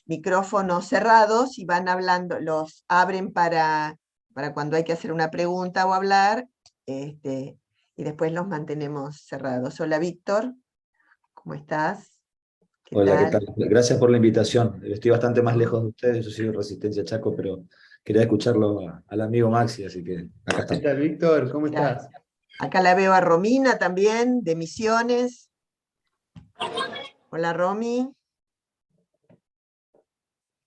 micrófonos cerrados y van hablando, los abren para cuando hay que hacer una pregunta o hablar, y después los mantenemos cerrados. Hola Víctor, ¿cómo estás? ¿Qué Hola, ¿qué tal? tal? Gracias por la invitación. Estoy bastante más lejos de ustedes, yo soy de Resistencia Chaco, pero quería escucharlo al amigo Maxi, así que acá ¿Qué estamos. tal, Víctor? ¿Cómo Claro. estás? Acá la veo a Romina también, de Misiones. Hola Romy.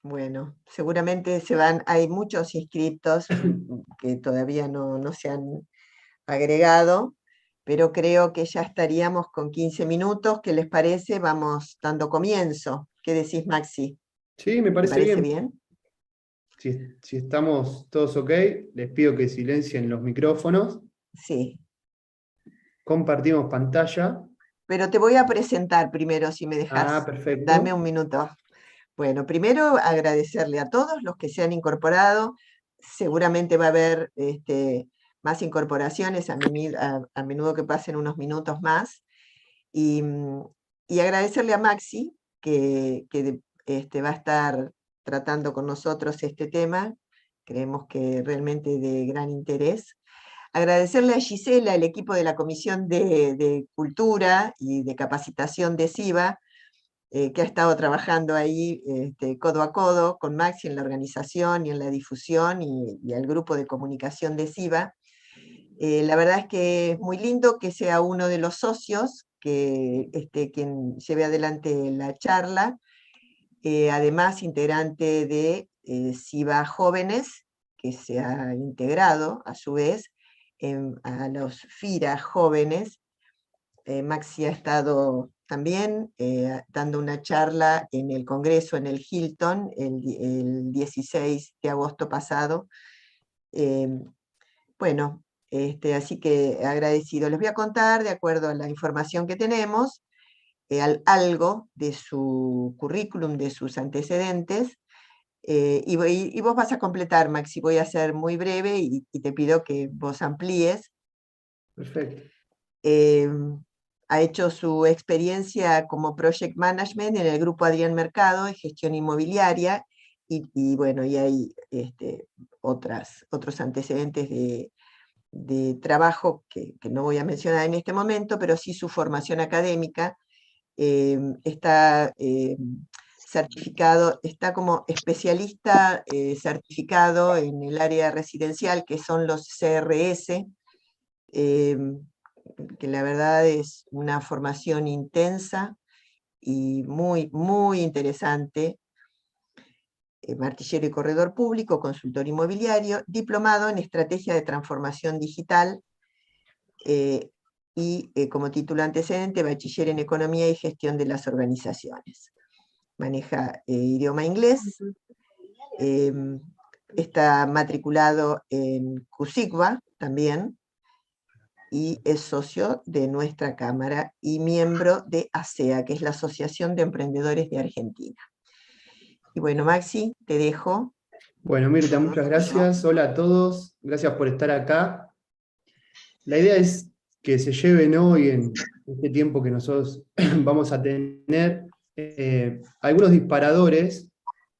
Bueno, seguramente hay muchos inscriptos que todavía no se han agregado, pero creo que ya estaríamos con 15 minutos. ¿Qué les parece? Vamos dando comienzo. ¿Qué decís, Maxi? Sí, me ¿Te parece parece bien. bien? Si estamos todos ok, les pido que silencien los micrófonos. Sí. Compartimos pantalla. Pero te voy a presentar primero, si me Ah, dejas. Dame perfecto. un minuto. Bueno, primero agradecerle a todos los que se han incorporado. Seguramente va a haber más incorporaciones a menudo que pasen unos minutos más. Y, y agradecerle a Maxi, que va a estar tratando con nosotros este tema. Creemos que realmente de gran interés. Agradecerle a Gisela, el equipo de la Comisión de Cultura y de Capacitación de SIVA, que ha estado trabajando ahí codo a codo con Maxi en la organización y en la difusión, y al grupo de comunicación de SIVA. La verdad es que es muy lindo que sea uno de los socios quien lleve adelante la charla, además integrante de SIVA Jóvenes, que se ha integrado a su vez a los FIRA Jóvenes. Maxi ha estado también dando una charla en el Congreso en el Hilton el 16 de agosto pasado. Eh, bueno, así que agradecido. Les voy a contar, de acuerdo a la información que tenemos, algo de su currículum, de sus antecedentes, y vos vas a completar, Maxi. Voy a ser muy breve y te pido que vos amplíes. Perfecto. Eh, Ha hecho su experiencia como Project Management en el grupo Adrián Mercado, en gestión inmobiliaria, bueno, y hay otros antecedentes de trabajo que no voy a mencionar en este momento, pero sí su formación académica. Está certificado, está como especialista certificado en el área residencial, que son los CRS, eh, que la verdad es una formación intensa y muy, muy interesante. Martillero y corredor público, consultor inmobiliario, diplomado en estrategia de transformación digital, como título antecedente, bachiller en economía y gestión de las organizaciones. Maneja idioma inglés, está matriculado en CUSICBA también, y es socio de nuestra Cámara y miembro de ASEA, que es la Asociación de Emprendedores de Argentina. Y bueno, Maxi, te dejo. Bueno, Mirta, Todo muchas tuyo. gracias. Hola a todos. Gracias por estar acá. La idea es que se lleven hoy, en este tiempo que nosotros vamos a tener, algunos disparadores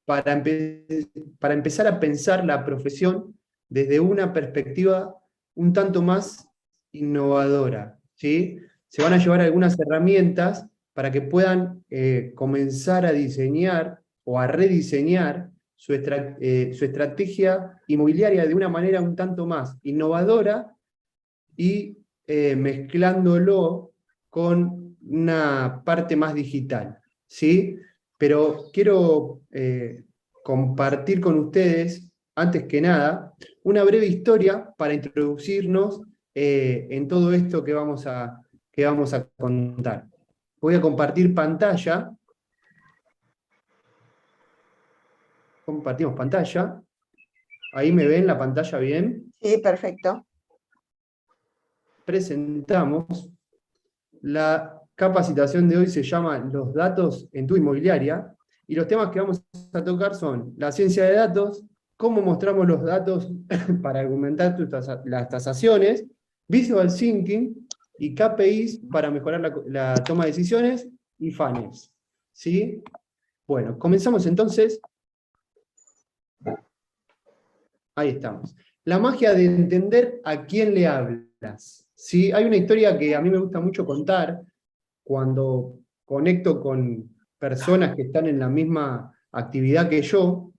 para empezar a pensar la profesión desde una perspectiva un tanto más innovadora, ¿sí? Se van a llevar algunas herramientas para que puedan comenzar a diseñar o a rediseñar su estrategia inmobiliaria de una manera un tanto más innovadora y mezclándolo con una parte más digital, ¿sí? Pero quiero compartir con ustedes, antes que nada, una breve historia para introducirnos en todo esto que vamos a contar. Voy a compartir pantalla. Compartimos pantalla. Ahí me ven la pantalla bien. Sí, perfecto. Presentamos. La capacitación de hoy se llama Los datos en tu inmobiliaria, y los temas que vamos a tocar son la ciencia de datos, cómo mostramos los datos para argumentar las tasaciones, visual thinking y KPIs para mejorar la toma de decisiones, y funnels, ¿sí? Bueno, comenzamos entonces. Ahí estamos. La magia de entender a quién le hablas. ¿Sí? Hay una historia que a mí me gusta mucho contar cuando conecto con personas que están en la misma actividad que yo,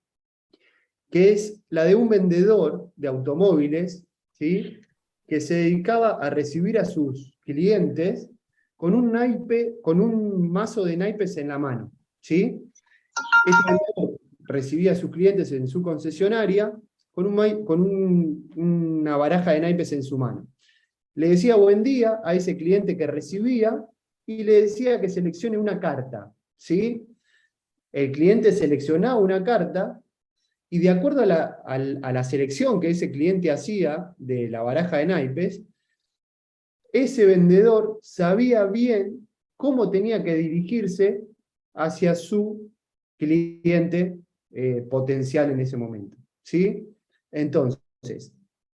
que es la de un vendedor de automóviles, ¿sí? Que se dedicaba a recibir a sus clientes con un naipe, con un mazo de naipes en la mano, ¿sí? Este vendedor recibía a sus clientes en su concesionaria con una baraja de naipes en su mano. Le decía buen día a ese cliente que recibía y le decía que seleccione una carta, ¿sí? El cliente seleccionaba una carta y de acuerdo a la selección que ese cliente hacía de la baraja de naipes, ese vendedor sabía bien cómo tenía que dirigirse hacia su cliente potencial en ese momento, ¿sí? Entonces,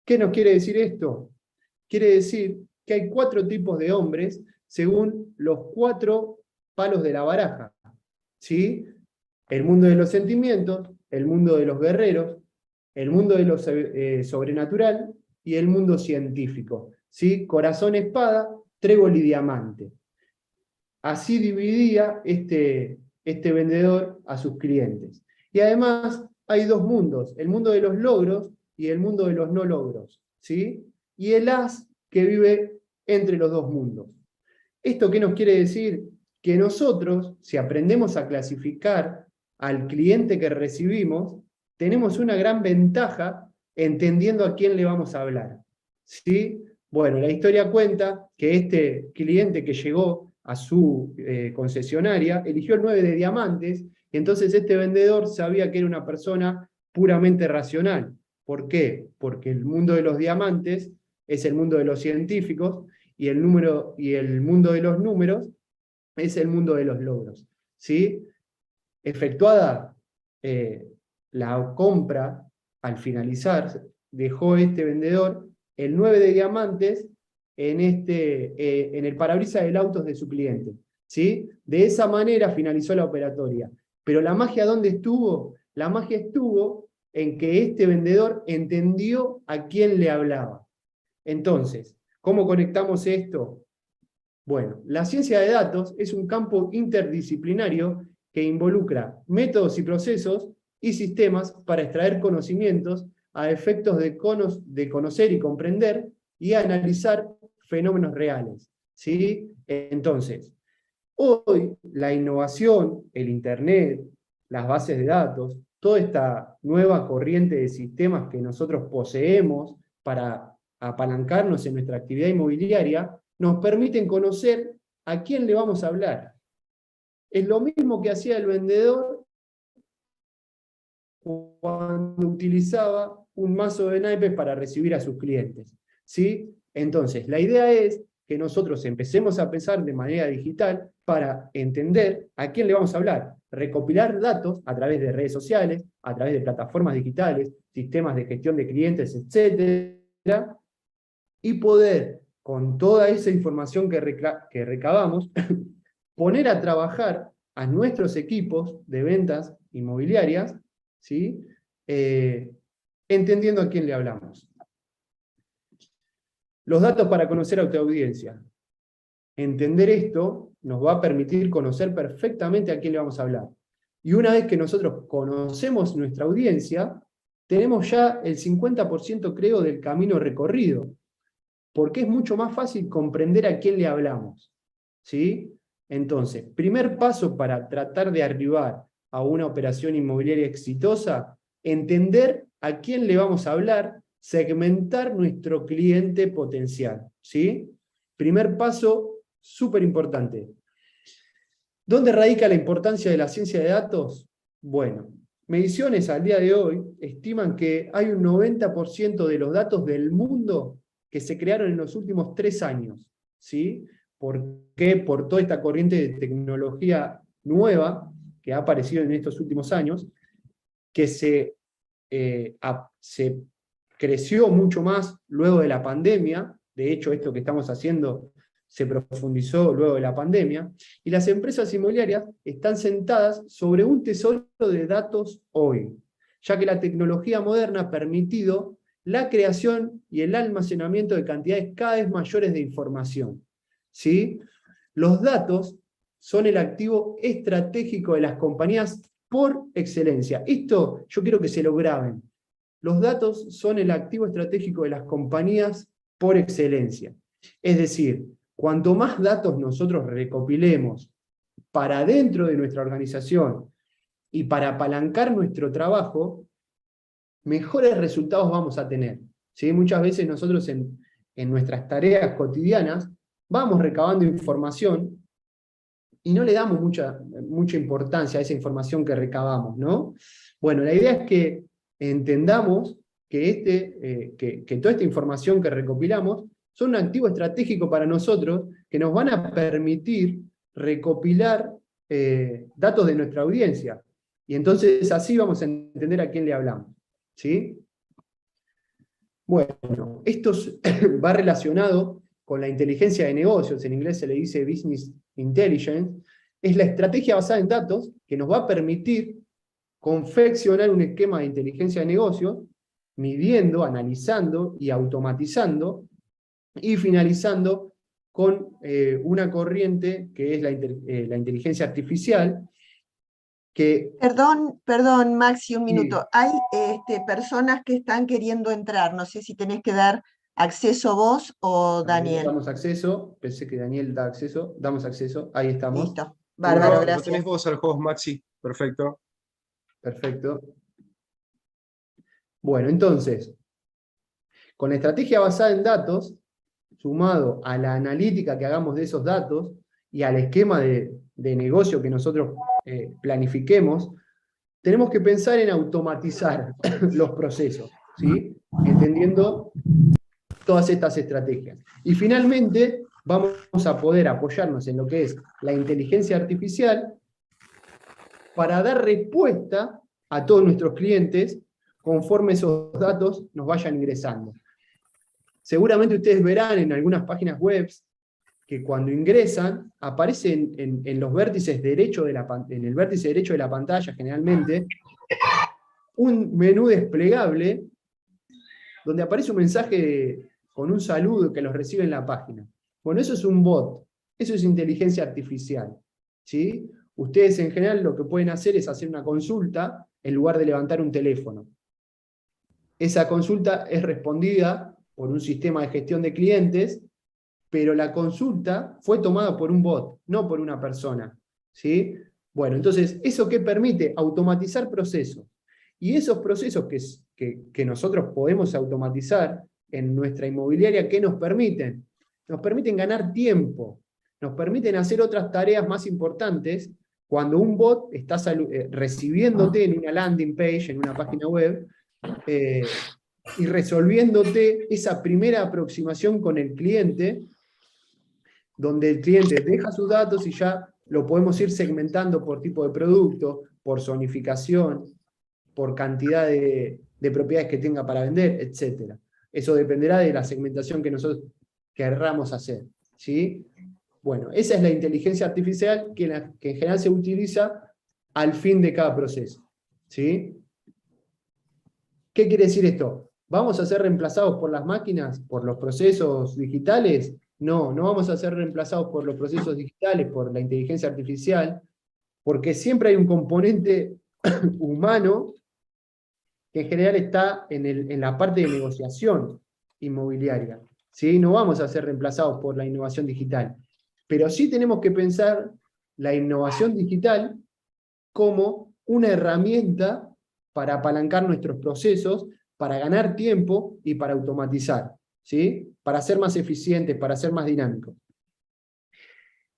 ¿qué nos quiere decir esto? Quiere decir que hay 4 tipos de hombres según los 4 palos de la baraja, ¿sí? El mundo de los sentimientos, el mundo de los guerreros, el mundo de lo sobrenatural y el mundo científico, ¿sí? Corazón, espada, trébol y diamante. Así dividía este vendedor a sus clientes. Y además hay 2 mundos, el mundo de los logros y el mundo de los no logros, ¿sí? Y el as que vive entre los 2 mundos. ¿Esto qué nos quiere decir? Que nosotros, si aprendemos a clasificar al cliente que recibimos, tenemos una gran ventaja entendiendo a quién le vamos a hablar, ¿sí? Bueno, la historia cuenta que este cliente que llegó a su concesionaria eligió el 9 de diamantes, y entonces este vendedor sabía que era una persona puramente racional. ¿Por qué? Porque el mundo de los diamantes es el mundo de los científicos, y el mundo de los números es el mundo de los logros, ¿sí? Efectuada la compra, al finalizar, dejó este vendedor el 9 de diamantes en el parabrisas del auto de su cliente, ¿sí? De esa manera finalizó la operatoria. Pero la magia, ¿dónde estuvo? La magia estuvo en que este vendedor entendió a quién le hablaba. Entonces, ¿cómo conectamos esto? Bueno, la ciencia de datos es un campo interdisciplinario que involucra métodos y procesos y sistemas para extraer conocimientos a efectos de conocer y comprender y analizar fenómenos reales, ¿sí? Entonces, hoy la innovación, el Internet, las bases de datos, toda esta nueva corriente de sistemas que nosotros poseemos para apalancarnos en nuestra actividad inmobiliaria, nos permiten conocer a quién le vamos a hablar. Es lo mismo que hacía el vendedor cuando utilizaba un mazo de naipes para recibir a sus clientes, ¿sí? Entonces, la idea es que nosotros empecemos a pensar de manera digital para entender a quién le vamos a hablar, recopilar datos a través de redes sociales, a través de plataformas digitales, sistemas de gestión de clientes, etcétera, y poder, con toda esa información que recabamos, poner a trabajar a nuestros equipos de ventas inmobiliarias, ¿sí? Entendiendo a quién le hablamos. Los datos para conocer a tu audiencia. Entender esto nos va a permitir conocer perfectamente a quién le vamos a hablar. Y una vez que nosotros conocemos nuestra audiencia, tenemos ya el 50%, creo, del camino recorrido, porque es mucho más fácil comprender a quién le hablamos, ¿sí? Entonces, primer paso para tratar de arribar a una operación inmobiliaria exitosa, entender a quién le vamos a hablar, segmentar nuestro cliente potencial, ¿sí? Primer paso, súper importante. ¿Dónde radica la importancia de la ciencia de datos? Bueno, mediciones al día de hoy estiman que hay un 90% de los datos del mundo que se crearon en los últimos 3 años, ¿sí? ¿Por qué? Por toda esta corriente de tecnología nueva que ha aparecido en estos últimos años, que se creció mucho más luego de la pandemia. De hecho, esto que estamos haciendo se profundizó luego de la pandemia, y las empresas inmobiliarias están sentadas sobre un tesoro de datos hoy, ya que la tecnología moderna ha permitido la creación y el almacenamiento de cantidades cada vez mayores de información. ¿Sí? Los datos son el activo estratégico de las compañías por excelencia. Esto yo quiero que se lo graben. Los datos son el activo estratégico de las compañías por excelencia. Es decir, cuanto más datos nosotros recopilemos para dentro de nuestra organización y para apalancar nuestro trabajo, mejores resultados vamos a tener. ¿Sí? Muchas veces nosotros en nuestras tareas cotidianas vamos recabando información y no le damos mucha importancia a esa información que recabamos, ¿no? Bueno, la idea es que entendamos que toda esta información que recopilamos son un activo estratégico para nosotros que nos van a permitir recopilar datos de nuestra audiencia. Y entonces así vamos a entender a quién le hablamos. ¿Sí? Bueno, esto va relacionado con la inteligencia de negocios, en inglés se le dice Business Intelligence, es la estrategia basada en datos que nos va a permitir confeccionar un esquema de inteligencia de negocios, midiendo, analizando y automatizando, y finalizando con una corriente que es la inteligencia artificial, que... Perdón, Maxi, un Sí. minuto. Hay personas que están queriendo entrar. No sé si tenés que dar acceso vos o Daniel. Damos acceso, pensé que Daniel da acceso, damos acceso, ahí estamos. Listo. Bárbaro, Lo gracias. tenés vos al host, Maxi. Perfecto. Perfecto. Bueno, entonces, con la estrategia basada en datos, sumado a la analítica que hagamos de esos datos y al esquema de negocio que nosotros planifiquemos, tenemos que pensar en automatizar los procesos, ¿sí? Entendiendo todas estas estrategias. Y finalmente, vamos a poder apoyarnos en lo que es la inteligencia artificial para dar respuesta a todos nuestros clientes conforme esos datos nos vayan ingresando. Seguramente ustedes verán en algunas páginas web que cuando ingresan, aparece en los vértices derecho en el vértice derecho de la pantalla, generalmente, un menú desplegable donde aparece un mensaje con un saludo que los recibe en la página. Bueno, eso es un bot, eso es inteligencia artificial, ¿sí? Ustedes en general lo que pueden hacer es hacer una consulta en lugar de levantar un teléfono. Esa consulta es respondida por un sistema de gestión de clientes, pero la consulta fue tomada por un bot, no por una persona, ¿sí? Bueno, entonces, ¿eso qué permite? Automatizar procesos. Y esos procesos que nosotros podemos automatizar en nuestra inmobiliaria, ¿qué nos permiten? Nos permiten ganar tiempo, nos permiten hacer otras tareas más importantes cuando un bot está recibiéndote en una landing page, en una página web, y resolviéndote esa primera aproximación con el cliente, donde el cliente deja sus datos y ya lo podemos ir segmentando por tipo de producto, por zonificación, por cantidad de propiedades que tenga para vender, etc. Eso dependerá de la segmentación que nosotros querramos hacer, ¿sí? Bueno, esa es la inteligencia artificial que en general se utiliza al fin de cada proceso, ¿sí? ¿Qué quiere decir esto? ¿Vamos a ser reemplazados por las máquinas, por los procesos digitales? No, no vamos a ser reemplazados por los procesos digitales, por la inteligencia artificial, porque siempre hay un componente humano que en general está en la parte de negociación inmobiliaria, ¿sí? No vamos a ser reemplazados por la innovación digital, pero sí tenemos que pensar la innovación digital como una herramienta para apalancar nuestros procesos, para ganar tiempo y para automatizar, ¿sí? Para ser más eficientes, para ser más dinámicos.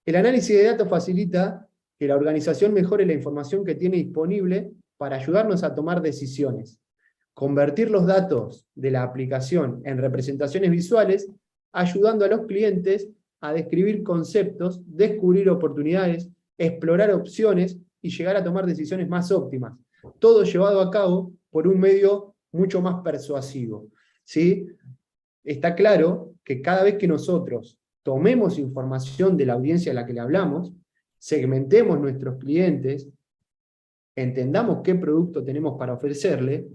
El análisis de datos facilita que la organización mejore la información que tiene disponible para ayudarnos a tomar decisiones. Convertir los datos de la aplicación en representaciones visuales, ayudando a los clientes a describir conceptos, descubrir oportunidades, explorar opciones y llegar a tomar decisiones más óptimas. Todo llevado a cabo por un medio mucho más persuasivo, ¿sí? Está claro que cada vez que nosotros tomemos información de la audiencia a la que le hablamos, segmentemos nuestros clientes, entendamos qué producto tenemos para ofrecerle,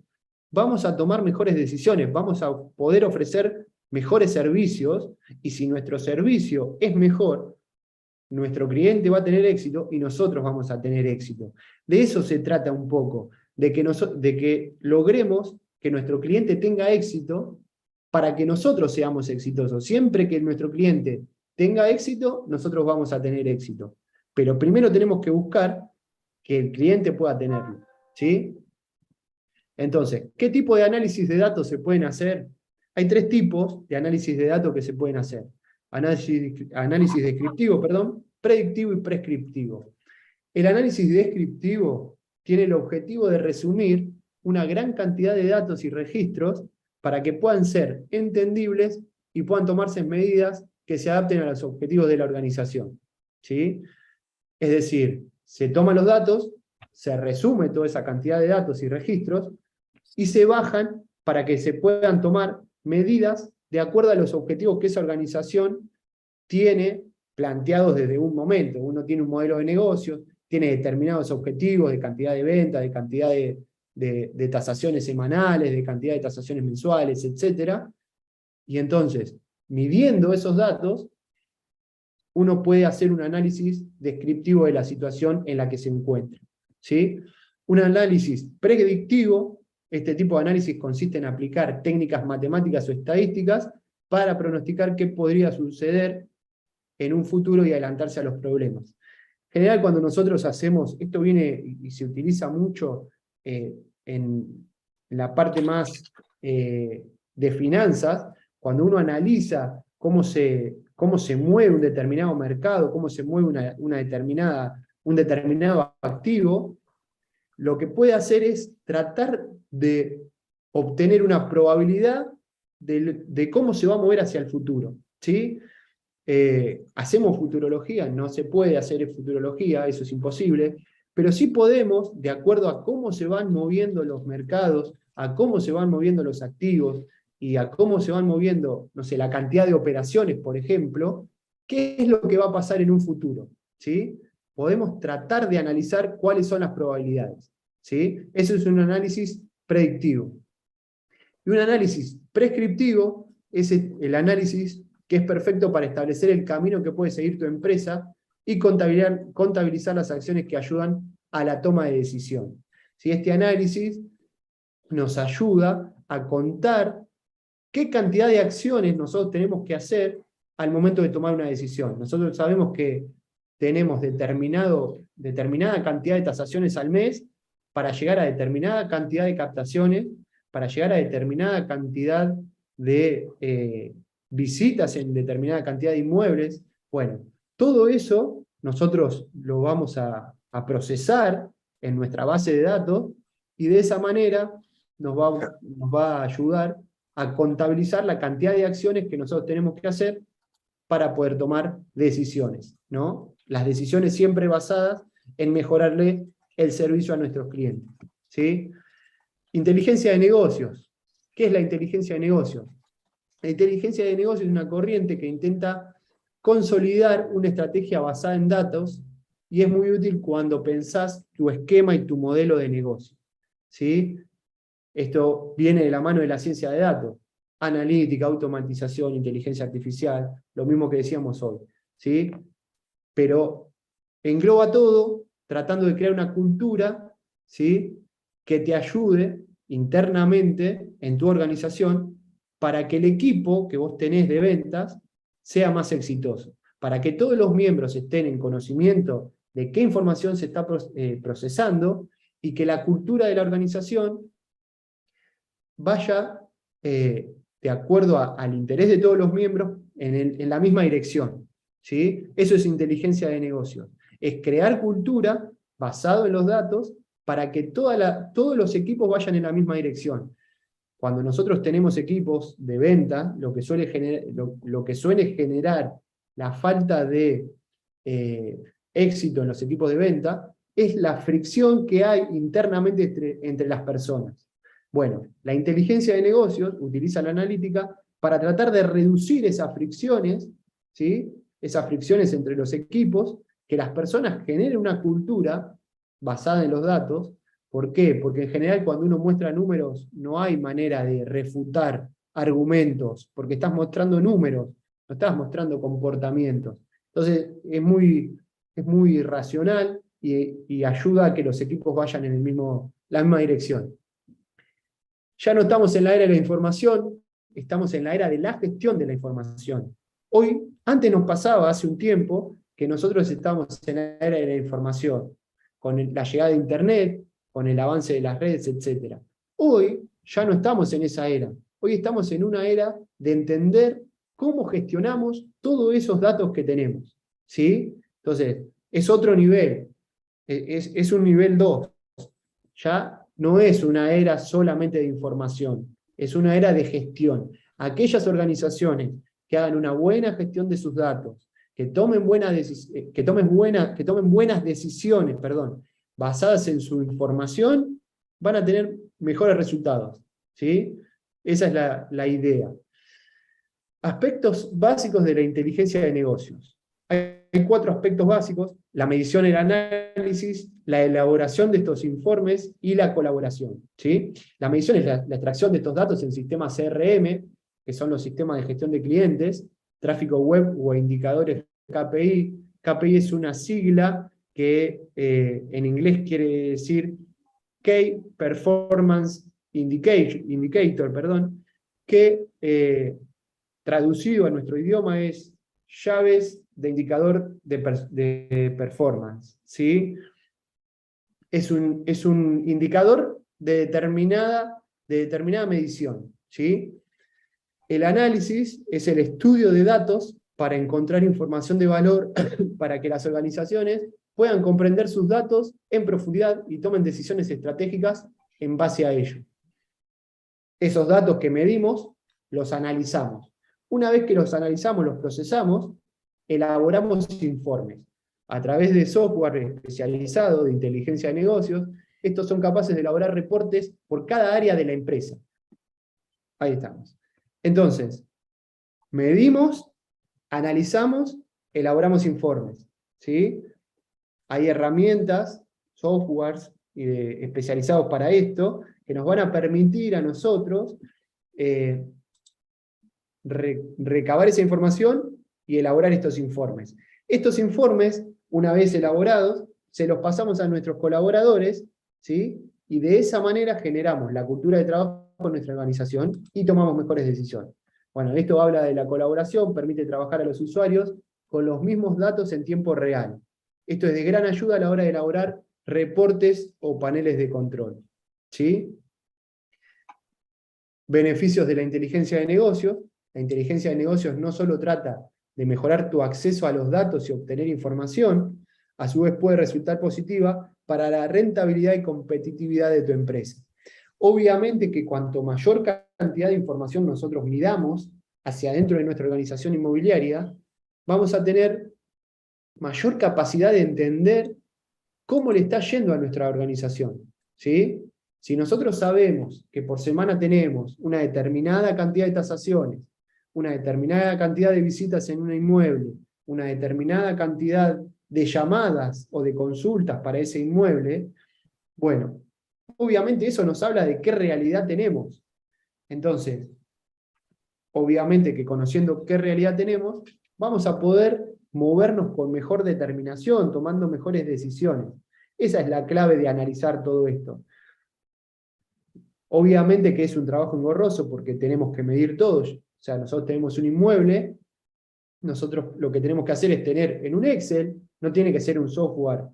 vamos a tomar mejores decisiones, vamos a poder ofrecer mejores servicios, y si nuestro servicio es mejor, nuestro cliente va a tener éxito y nosotros vamos a tener éxito. De eso se trata un poco, de que logremos que nuestro cliente tenga éxito para que nosotros seamos exitosos. Siempre que nuestro cliente tenga éxito, nosotros vamos a tener éxito. Pero primero tenemos que buscar que el cliente pueda tenerlo, ¿sí? Entonces, ¿qué tipo de análisis de datos se pueden hacer? Hay 3 tipos de análisis de datos que se pueden hacer. Análisis descriptivo, predictivo y prescriptivo. El análisis descriptivo tiene el objetivo de resumir una gran cantidad de datos y registros para que puedan ser entendibles y puedan tomarse medidas que se adapten a los objetivos de la organización, ¿sí? Es decir, se toman los datos, se resume toda esa cantidad de datos y registros, y se bajan para que se puedan tomar medidas de acuerdo a los objetivos que esa organización tiene planteados desde un momento. Uno tiene un modelo de negocio, tiene determinados objetivos de cantidad de ventas, de cantidad de tasaciones semanales, de cantidad de tasaciones mensuales, etc. Y entonces, midiendo esos datos, uno puede hacer un análisis descriptivo de la situación en la que se encuentra, ¿sí? Un análisis predictivo, este tipo de análisis consiste en aplicar técnicas matemáticas o estadísticas para pronosticar qué podría suceder en un futuro y adelantarse a los problemas. En general, cuando nosotros hacemos, esto viene y se utiliza mucho en la parte más de finanzas, cuando uno analiza cómo se mueve un determinado mercado, cómo se mueve un determinado activo, lo que puede hacer es tratar de obtener una probabilidad de cómo se va a mover hacia el futuro, ¿sí? ¿Hacemos futurología? No se puede hacer futurología, eso es imposible, pero sí podemos, de acuerdo a cómo se van moviendo los mercados, a cómo se van moviendo los activos, y a cómo se van moviendo, no sé, la cantidad de operaciones, por ejemplo, qué es lo que va a pasar en un futuro, ¿sí? Podemos tratar de analizar cuáles son las probabilidades, ¿sí? Eso es un análisis predictivo. Y un análisis prescriptivo es el análisis que es perfecto para establecer el camino que puede seguir tu empresa y contabilizar las acciones que ayudan a la toma de decisión. ¿Sí? Este análisis nos ayuda a contar qué cantidad de acciones nosotros tenemos que hacer al momento de tomar una decisión. Nosotros sabemos que tenemos determinada cantidad de tasaciones al mes para llegar a determinada cantidad de captaciones, para llegar a determinada cantidad de visitas en determinada cantidad de inmuebles. Bueno, todo eso nosotros lo vamos a procesar en nuestra base de datos, y de esa manera nos va a ayudar a contabilizar la cantidad de acciones que nosotros tenemos que hacer para poder tomar decisiones, ¿no? Las decisiones siempre basadas en mejorarle el servicio a nuestros clientes, ¿sí? Inteligencia de negocios. ¿Qué es la inteligencia de negocios? La inteligencia de negocios es una corriente que intenta consolidar una estrategia basada en datos, y es muy útil cuando pensás tu esquema y tu modelo de negocio, ¿sí? Esto viene de la mano de la ciencia de datos, analítica, automatización, inteligencia artificial, lo mismo que decíamos hoy, ¿sí? Pero engloba todo tratando de crear una cultura, ¿sí?, que te ayude internamente en tu organización para que el equipo que vos tenés de ventas sea más exitoso, para que todos los miembros estén en conocimiento de qué información se está procesando, y que la cultura de la organización vaya de acuerdo al interés de todos los miembros en la misma dirección, ¿sí? Eso es inteligencia de negocios. Es crear cultura basado en los datos para que todos los equipos vayan en la misma dirección. Cuando nosotros tenemos equipos de venta, lo que suele generar la falta de éxito en los equipos de venta es la fricción que hay internamente entre las personas. Bueno, la inteligencia de negocios utiliza la analítica para tratar de reducir esas fricciones, ¿sí? Esas fricciones entre los equipos, que las personas generen una cultura basada en los datos. ¿Por qué? Porque en general cuando uno muestra números no hay manera de refutar argumentos, porque estás mostrando números, no estás mostrando comportamientos. Entonces es muy racional y ayuda a que los equipos vayan en la misma dirección. Ya no estamos en la era de la información, estamos en la era de la gestión de la información. Antes nos pasaba hace un tiempo que nosotros estábamos en la era de la información, con la llegada de Internet, con el avance de las redes, etc. Hoy ya no estamos en esa era. Hoy estamos en una era de entender cómo gestionamos todos esos datos que tenemos, ¿sí? Entonces, es otro nivel, es un nivel 2. Ya no es una era solamente de información, es una era de gestión. Aquellas organizaciones que hagan una buena gestión de sus datos, que tomen buenas decisiones, basadas en su información, van a tener mejores resultados, ¿sí? Esa es la idea. Aspectos básicos de la inteligencia de negocios. Hay 4 aspectos básicos: la medición y el análisis, la elaboración de estos informes y la colaboración, ¿sí? La medición es la extracción de estos datos en sistemas CRM, que son los sistemas de gestión de clientes, tráfico web o indicadores KPI. KPI es una sigla que en inglés quiere decir Key Performance Indicator, que traducido a nuestro idioma es llaves de indicador de performance, ¿sí? Es un indicador de determinada medición, ¿sí? El análisis es el estudio de datos para encontrar información de valor para que las organizaciones puedan comprender sus datos en profundidad y tomen decisiones estratégicas en base a ello. Esos datos que medimos, los analizamos. Una vez que los analizamos, los procesamos, elaboramos informes. A través de software especializado de inteligencia de negocios, estos son capaces de elaborar reportes por cada área de la empresa. Ahí estamos. Entonces, medimos, analizamos, elaboramos informes, ¿sí? Hay herramientas, softwares especializados para esto, que nos van a permitir a nosotros recabar esa información y elaborar estos informes. Estos informes, una vez elaborados, se los pasamos a nuestros colaboradores, ¿sí? Y de esa manera generamos la cultura de trabajo en nuestra organización y tomamos mejores decisiones. Bueno, esto habla de la colaboración, permite trabajar a los usuarios con los mismos datos en tiempo real. Esto es de gran ayuda a la hora de elaborar reportes o paneles de control, ¿sí? Beneficios de la inteligencia de negocios. La inteligencia de negocios no solo trata de mejorar tu acceso a los datos y obtener información, a su vez puede resultar positiva para la rentabilidad y competitividad de tu empresa. Obviamente que cuanto mayor cantidad de información nosotros midamos hacia adentro de nuestra organización inmobiliaria, vamos a tener mayor capacidad de entender cómo le está yendo a nuestra organización, ¿sí? Si nosotros sabemos que por semana tenemos una determinada cantidad de tasaciones, una determinada cantidad de visitas en un inmueble, una determinada cantidad de llamadas o de consultas para ese inmueble, bueno, obviamente eso nos habla de qué realidad tenemos. Entonces, obviamente que conociendo qué realidad tenemos, vamos a poder movernos con mejor determinación, tomando mejores decisiones. Esa es la clave de analizar todo esto. Obviamente que es un trabajo engorroso porque tenemos que medir todo. O sea, nosotros tenemos un inmueble, nosotros lo que tenemos que hacer es tener en un Excel, no tiene que ser un software.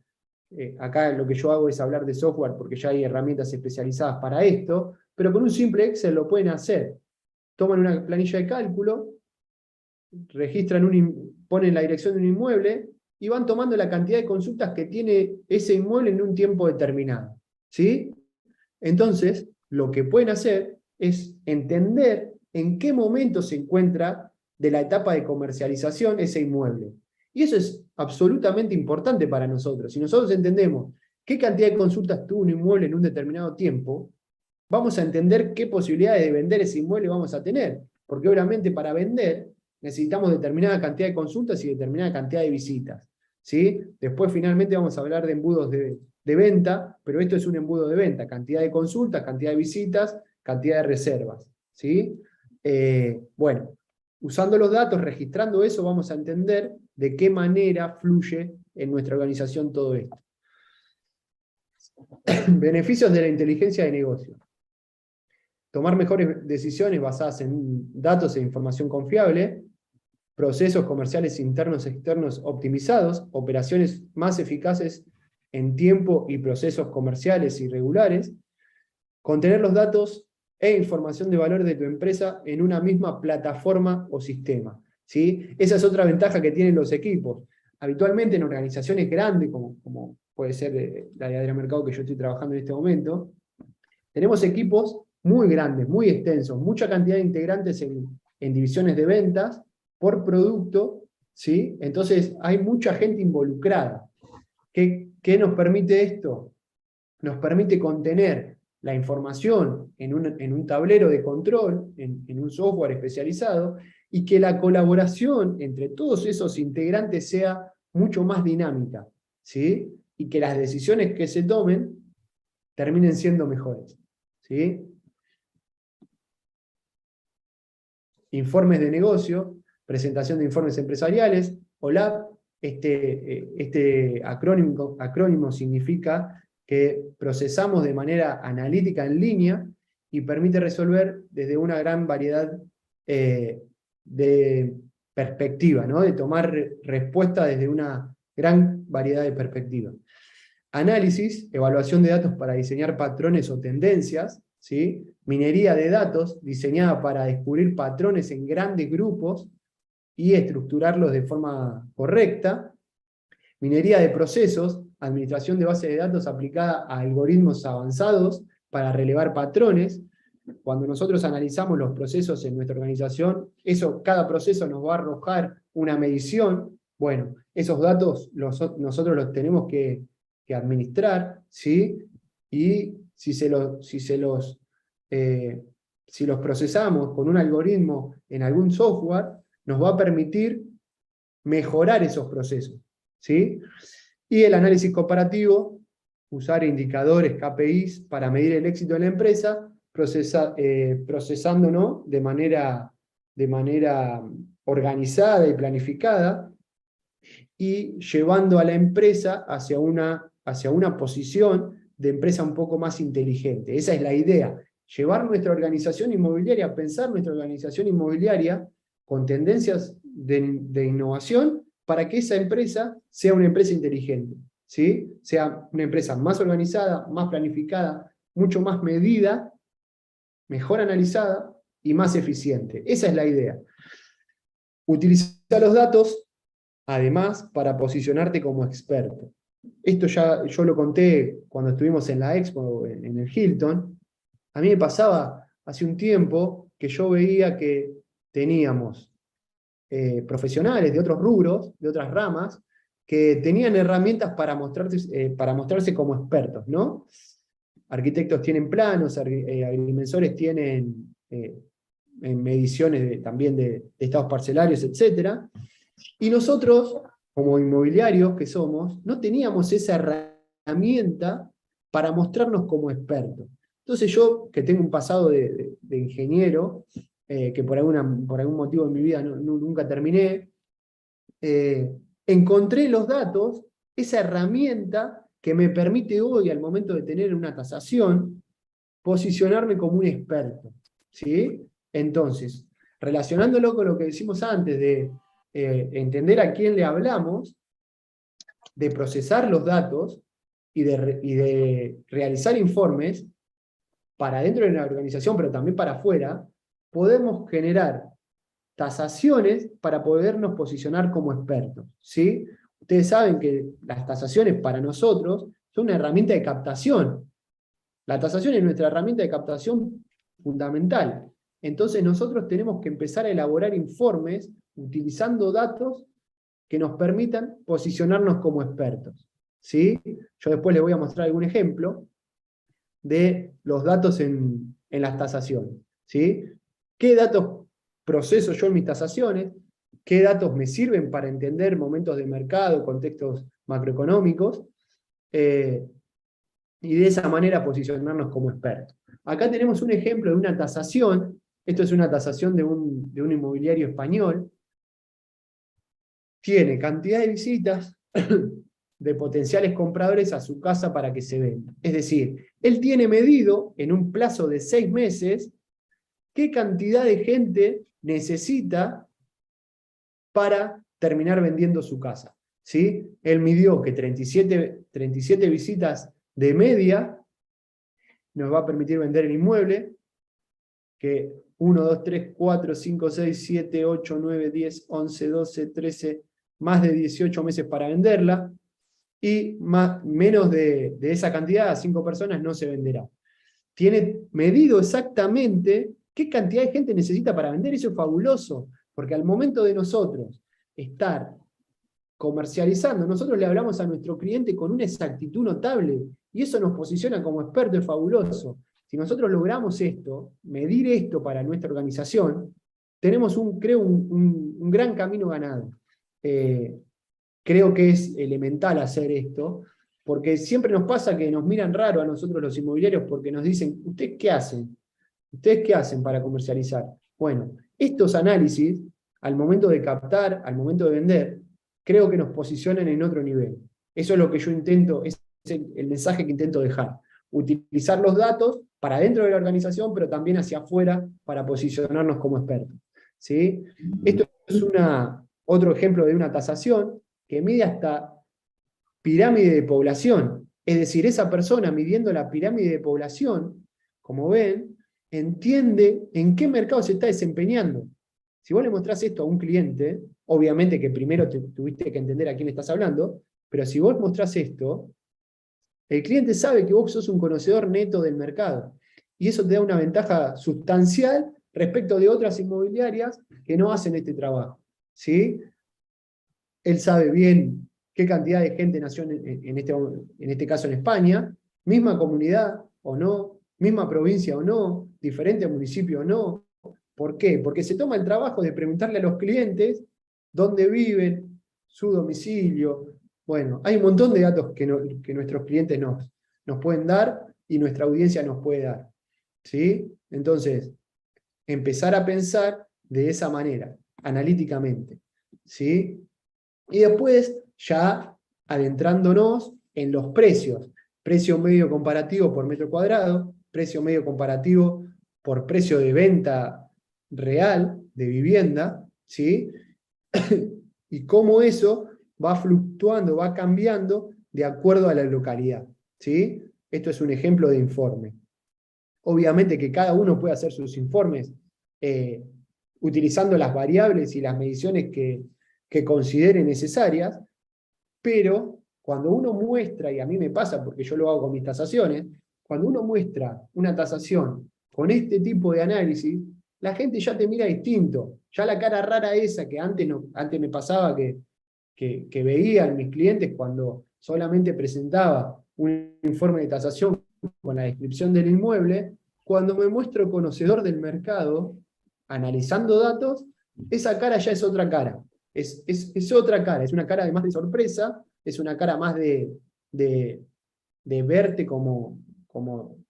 Acá lo que yo hago es hablar de software porque ya hay herramientas especializadas para esto, pero con un simple Excel lo pueden hacer. Toman una planilla de cálculo, ponen la dirección de un inmueble y van tomando la cantidad de consultas que tiene ese inmueble en un tiempo determinado, ¿sí? Entonces, lo que pueden hacer es entender en qué momento se encuentra de la etapa de comercialización ese inmueble. Y eso es absolutamente importante para nosotros. Si nosotros entendemos qué cantidad de consultas tuvo un inmueble en un determinado tiempo, vamos a entender qué posibilidades de vender ese inmueble vamos a tener. Porque obviamente para vender necesitamos determinada cantidad de consultas y determinada cantidad de visitas, ¿sí? Después finalmente vamos a hablar de embudos de venta, pero esto es un embudo de venta, cantidad de consultas, cantidad de visitas, cantidad de reservas, ¿sí? Bueno, usando los datos, registrando eso, vamos a entender de qué manera fluye en nuestra organización todo esto. Beneficios de la inteligencia de negocio. Tomar mejores decisiones basadas en datos e información confiable, procesos comerciales internos y externos optimizados, operaciones más eficaces en tiempo y procesos comerciales y regulares, contener los datos e información de valor de tu empresa en una misma plataforma o sistema, ¿sí? Esa es otra ventaja que tienen los equipos. Habitualmente en organizaciones grandes, como puede ser la de Adrián Mercado que yo estoy trabajando en este momento, tenemos equipos muy grandes, muy extensos, mucha cantidad de integrantes en divisiones de ventas por producto, ¿sí? Entonces hay mucha gente involucrada. ¿Qué nos permite esto? Nos permite contener la información en un tablero de control, en un software especializado, y que la colaboración entre todos esos integrantes sea mucho más dinámica, ¿sí? Y que las decisiones que se tomen terminen siendo mejores, ¿sí? Informes de negocio, presentación de informes empresariales, OLAP, este acrónimo significa que procesamos de manera analítica en línea y permite resolver desde una gran variedad de perspectivas, ¿no? De tomar respuesta desde una gran variedad de perspectivas. Análisis, evaluación de datos para diseñar patrones o tendencias, ¿sí? Minería de datos, diseñada para descubrir patrones en grandes grupos y estructurarlos de forma correcta. Minería de procesos, administración de bases de datos aplicada a algoritmos avanzados para relevar patrones. Cuando nosotros analizamos los procesos en nuestra organización, cada proceso nos va a arrojar una medición. Bueno, esos datos nosotros los tenemos que administrar, ¿sí? Y si los procesamos con un algoritmo en algún software, nos va a permitir mejorar esos procesos, ¿sí? Y el análisis comparativo, usar indicadores, KPIs, para medir el éxito de la empresa, procesando, ¿no? de manera organizada y planificada, y llevando a la empresa hacia una posición de empresa un poco más inteligente. Esa es la idea, llevar nuestra organización inmobiliaria, pensar nuestra organización inmobiliaria con tendencias de innovación para que esa empresa sea una empresa inteligente, ¿sí? Sea una empresa más organizada, más planificada, mucho más medida, mejor analizada y más eficiente. Esa es la idea. Utilizar los datos, además, para posicionarte como experto. Esto ya yo lo conté cuando estuvimos en la Expo, en el Hilton. A mí me pasaba hace un tiempo que yo veía que teníamos profesionales de otros rubros, de otras ramas, que tenían herramientas para mostrarse como expertos, ¿no? Arquitectos tienen planos, agrimensores tienen mediciones también de estados parcelarios, etc. Y nosotros, como inmobiliarios que somos, no teníamos esa herramienta para mostrarnos como expertos. Entonces yo, que tengo un pasado de ingeniero, que por algún motivo en mi vida nunca terminé, encontré los datos, esa herramienta que me permite hoy, al momento de tener una tasación, posicionarme como un experto, ¿sí? Entonces, relacionándolo con lo que decimos antes de entender a quién le hablamos, de procesar los datos y de realizar informes para dentro de la organización, pero también para afuera, podemos generar tasaciones para podernos posicionar como expertos, ¿sí? Ustedes saben que las tasaciones para nosotros son una herramienta de captación. La tasación es nuestra herramienta de captación fundamental. Entonces nosotros tenemos que empezar a elaborar informes utilizando datos que nos permitan posicionarnos como expertos, ¿sí? Yo después les voy a mostrar algún ejemplo de los datos en las tasaciones, ¿sí? ¿Qué datos proceso yo en mis tasaciones? qué datos me sirven para entender momentos de mercado, contextos macroeconómicos, y de esa manera posicionarnos como expertos. Acá tenemos un ejemplo de una tasación. Esto es una tasación de un inmobiliario español. Tiene cantidad de visitas de potenciales compradores a su casa para que se venda. Es decir, él tiene medido en un plazo de 6 meses qué cantidad de gente necesita para terminar vendiendo su casa. ¿Sí? Él midió que 37 visitas de media nos va a permitir vender el inmueble, que 1, 2, 3, 4, 5, 6, 7, 8, 9, 10, 11, 12, 13, más de 18 meses para venderla, y menos de esa cantidad, a 5 personas, no se venderá. Tiene medido exactamente qué cantidad de gente necesita para vender. Eso es fabuloso, porque al momento de nosotros estar comercializando, nosotros le hablamos a nuestro cliente con una exactitud notable, y eso nos posiciona como expertos, es fabuloso. Si nosotros logramos esto, medir esto para nuestra organización, tenemos creo un gran camino ganado. Creo que es elemental hacer esto, porque siempre nos pasa que nos miran raro a nosotros los inmobiliarios porque nos dicen, ¿ustedes qué hacen? ¿Ustedes qué hacen para comercializar? Bueno, estos análisis, al momento de captar, al momento de vender, creo que nos posicionan en otro nivel. Eso es lo que yo intento, es el mensaje que intento dejar. Utilizar los datos para dentro de la organización, pero también hacia afuera para posicionarnos como expertos. ¿Sí? Esto es otro ejemplo de una tasación que mide hasta pirámide de población. Es decir, esa persona midiendo la pirámide de población, como ven, entiende en qué mercado se está desempeñando. Si vos le mostrás esto a un cliente, obviamente que primero tuviste que entender a quién estás hablando, pero si vos mostrás esto, el cliente sabe que vos sos un conocedor neto del mercado. Y eso te da una ventaja sustancial respecto de otras inmobiliarias que no hacen este trabajo. ¿Sí? Él sabe bien qué cantidad de gente nació en este caso en España, misma comunidad o no, misma provincia o no, diferente municipio o no. ¿Por qué? Porque se toma el trabajo de preguntarle a los clientes dónde viven, su domicilio. Bueno, hay un montón de datos que nuestros clientes nos pueden dar y nuestra audiencia nos puede dar. ¿Sí? Entonces, empezar a pensar de esa manera, analíticamente. ¿Sí? Y después, ya adentrándonos en los precios. Precio medio comparativo por metro cuadrado, precio medio comparativo por precio de venta real de vivienda, ¿sí? Y cómo eso va fluctuando, va cambiando de acuerdo a la localidad, ¿sí? Esto es un ejemplo de informe. Obviamente que cada uno puede hacer sus informes utilizando las variables y las mediciones que considere necesarias, pero cuando uno muestra, y a mí me pasa porque yo lo hago con mis tasaciones, cuando uno muestra una tasación con este tipo de análisis, la gente ya te mira distinto. Ya la cara rara esa que antes me pasaba que veía en mis clientes cuando solamente presentaba un informe de tasación con la descripción del inmueble, cuando me muestro conocedor del mercado, analizando datos, esa cara ya es otra cara. Es otra cara, es una cara además de sorpresa, es una cara más de verte como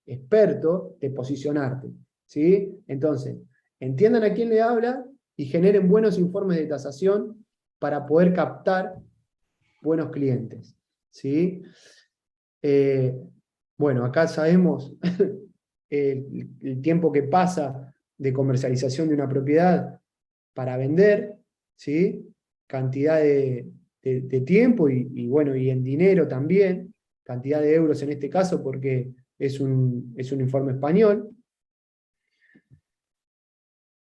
experto, de posicionarte. ¿Sí? Entonces, entiendan a quién le habla y generen buenos informes de tasación para poder captar buenos clientes. ¿Sí? Bueno, acá sabemos el tiempo que pasa de comercialización de una propiedad para vender, ¿sí? Cantidad de tiempo y bueno, y en dinero también, cantidad de euros en este caso porque es un informe español.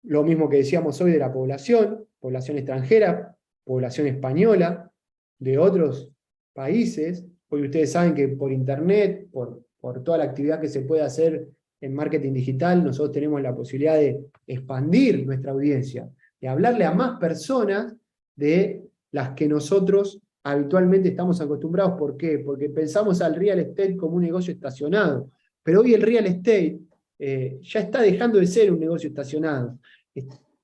Lo mismo que decíamos hoy de la población extranjera, población española, de otros países. Hoy ustedes saben que por internet, por toda la actividad que se puede hacer en marketing digital, nosotros tenemos la posibilidad de expandir nuestra audiencia, de hablarle a más personas de las que nosotros habitualmente estamos acostumbrados. ¿Por qué? Porque pensamos al real estate como un negocio estacionado, pero hoy el real estate ya está dejando de ser un negocio estacionado.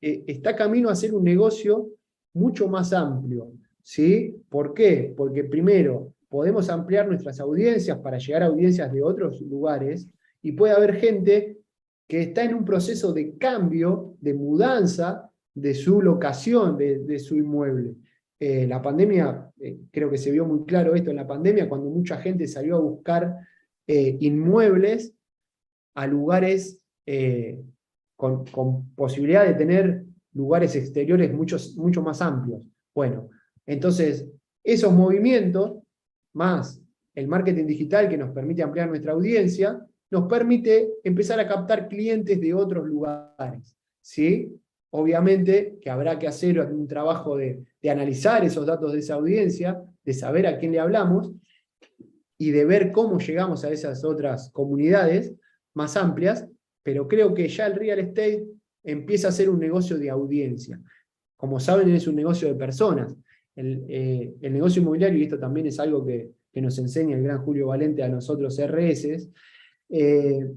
Está camino a ser un negocio mucho más amplio, ¿sí? ¿Por qué? Porque primero, podemos ampliar nuestras audiencias para llegar a audiencias de otros lugares, y puede haber gente que está en un proceso de cambio, de mudanza de su locación, de su inmueble. La pandemia, creo que se vio muy claro esto en la pandemia, cuando mucha gente salió a buscar inmuebles a lugares con posibilidad de tener lugares exteriores mucho más amplios. Bueno, entonces, esos movimientos, más el marketing digital que nos permite ampliar nuestra audiencia, nos permite empezar a captar clientes de otros lugares, ¿sí? Obviamente que habrá que hacer un trabajo de analizar esos datos de esa audiencia, de saber a quién le hablamos, y de ver cómo llegamos a esas otras comunidades más amplias, pero creo que ya el real estate empieza a ser un negocio de audiencia. Como saben, es un negocio de personas. El negocio inmobiliario, y esto también es algo que nos enseña el gran Julio Valente a nosotros RS, el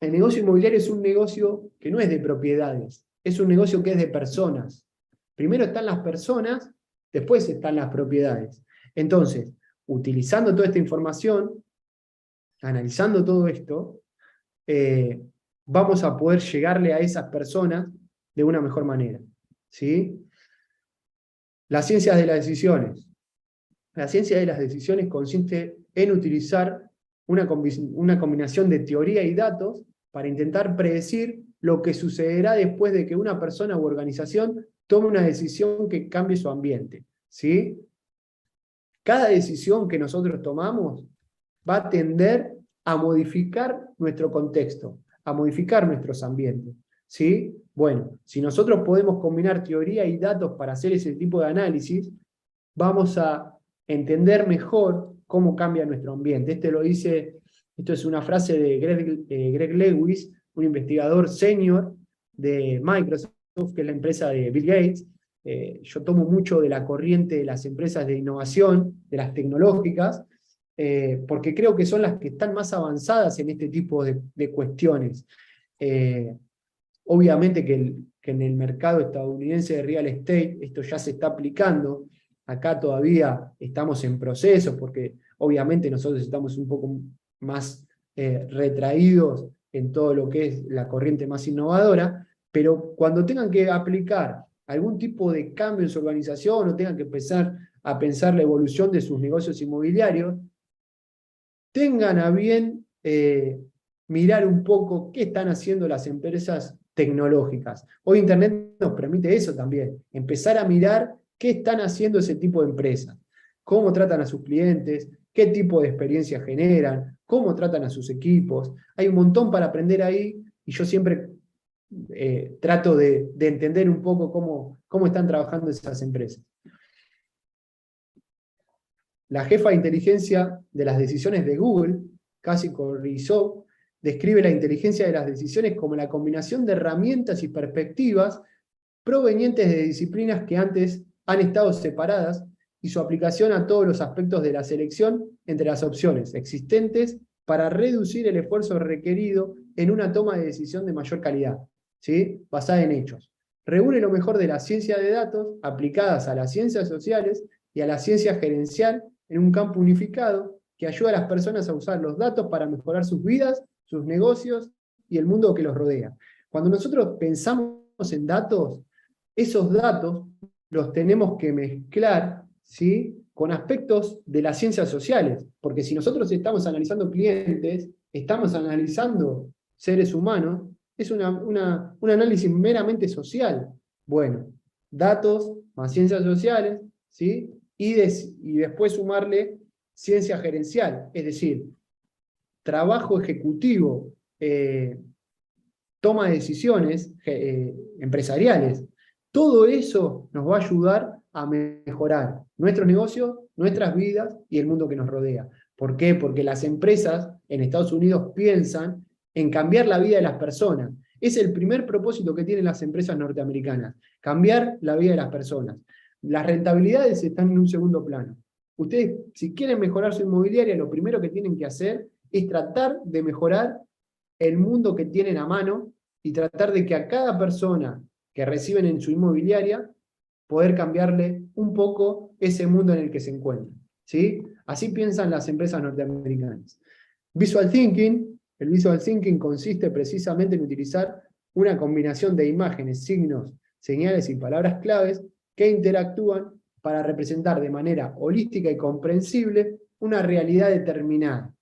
negocio inmobiliario es un negocio que no es de propiedades, es un negocio que es de personas. Primero están las personas, después están las propiedades. Entonces, utilizando toda esta información, analizando todo esto, vamos a poder llegarle a esas personas de una mejor manera, ¿sí? Las ciencias de las decisiones. La ciencia de las decisiones consiste en utilizar una combinación de teoría y datos para intentar predecir lo que sucederá después de que una persona u organización tome una decisión que cambie su ambiente, ¿sí? Cada decisión que nosotros tomamos va a tender a modificar nuestro contexto, a modificar nuestros ambientes, ¿sí? Bueno, si nosotros podemos combinar teoría y datos para hacer ese tipo de análisis, vamos a entender mejor cómo cambia nuestro ambiente. Esto es una frase de Greg Lewis, un investigador senior de Microsoft, que es la empresa de Bill Gates. Yo tomo mucho de la corriente de las empresas de innovación, de las tecnológicas, porque creo que son las que están más avanzadas en este tipo de cuestiones. Obviamente que en el mercado estadounidense de real estate esto ya se está aplicando. Acá todavía estamos en proceso, porque obviamente nosotros estamos un poco más retraídos en todo lo que es la corriente más innovadora, pero cuando tengan que aplicar algún tipo de cambio en su organización o tengan que empezar a pensar la evolución de sus negocios inmobiliarios, tengan a bien mirar un poco qué están haciendo las empresas tecnológicas. Hoy Internet nos permite eso también, empezar a mirar qué están haciendo ese tipo de empresas, cómo tratan a sus clientes, qué tipo de experiencia generan, cómo tratan a sus equipos. Hay un montón para aprender ahí, y yo siempre trato de entender un poco cómo están trabajando esas empresas. La jefa de inteligencia de las decisiones de Google, Casey Corrizó, describe la inteligencia de las decisiones como la combinación de herramientas y perspectivas provenientes de disciplinas que antes han estado separadas y su aplicación a todos los aspectos de la selección entre las opciones existentes para reducir el esfuerzo requerido en una toma de decisión de mayor calidad, ¿sí? Basada en hechos. Reúne lo mejor de la ciencia de datos aplicadas a las ciencias sociales y a la ciencia gerencial en un campo unificado que ayuda a las personas a usar los datos para mejorar sus vidas, sus negocios y el mundo que los rodea. Cuando nosotros pensamos en datos, esos datos los tenemos que mezclar, ¿sí?, con aspectos de las ciencias sociales, porque si nosotros estamos analizando clientes, estamos analizando seres humanos, es un análisis meramente social. Bueno, datos más ciencias sociales, ¿sí?, y después sumarle ciencia gerencial, es decir, trabajo ejecutivo, toma de decisiones empresariales. Todo eso nos va a ayudar a mejorar nuestros negocios, nuestras vidas y el mundo que nos rodea. ¿Por qué? Porque las empresas en Estados Unidos piensan en cambiar la vida de las personas. Es el primer propósito que tienen las empresas norteamericanas, cambiar la vida de las personas. Las rentabilidades están en un segundo plano. Ustedes, si quieren mejorar su inmobiliaria, lo primero que tienen que hacer es tratar de mejorar el mundo que tienen a mano y tratar de que a cada persona que reciben en su inmobiliaria poder cambiarle un poco ese mundo en el que se encuentra, ¿sí? Así piensan las empresas norteamericanas. El Visual Thinking consiste precisamente en utilizar una combinación de imágenes, signos, señales y palabras claves que interactúan para representar de manera holística y comprensible una realidad determinada.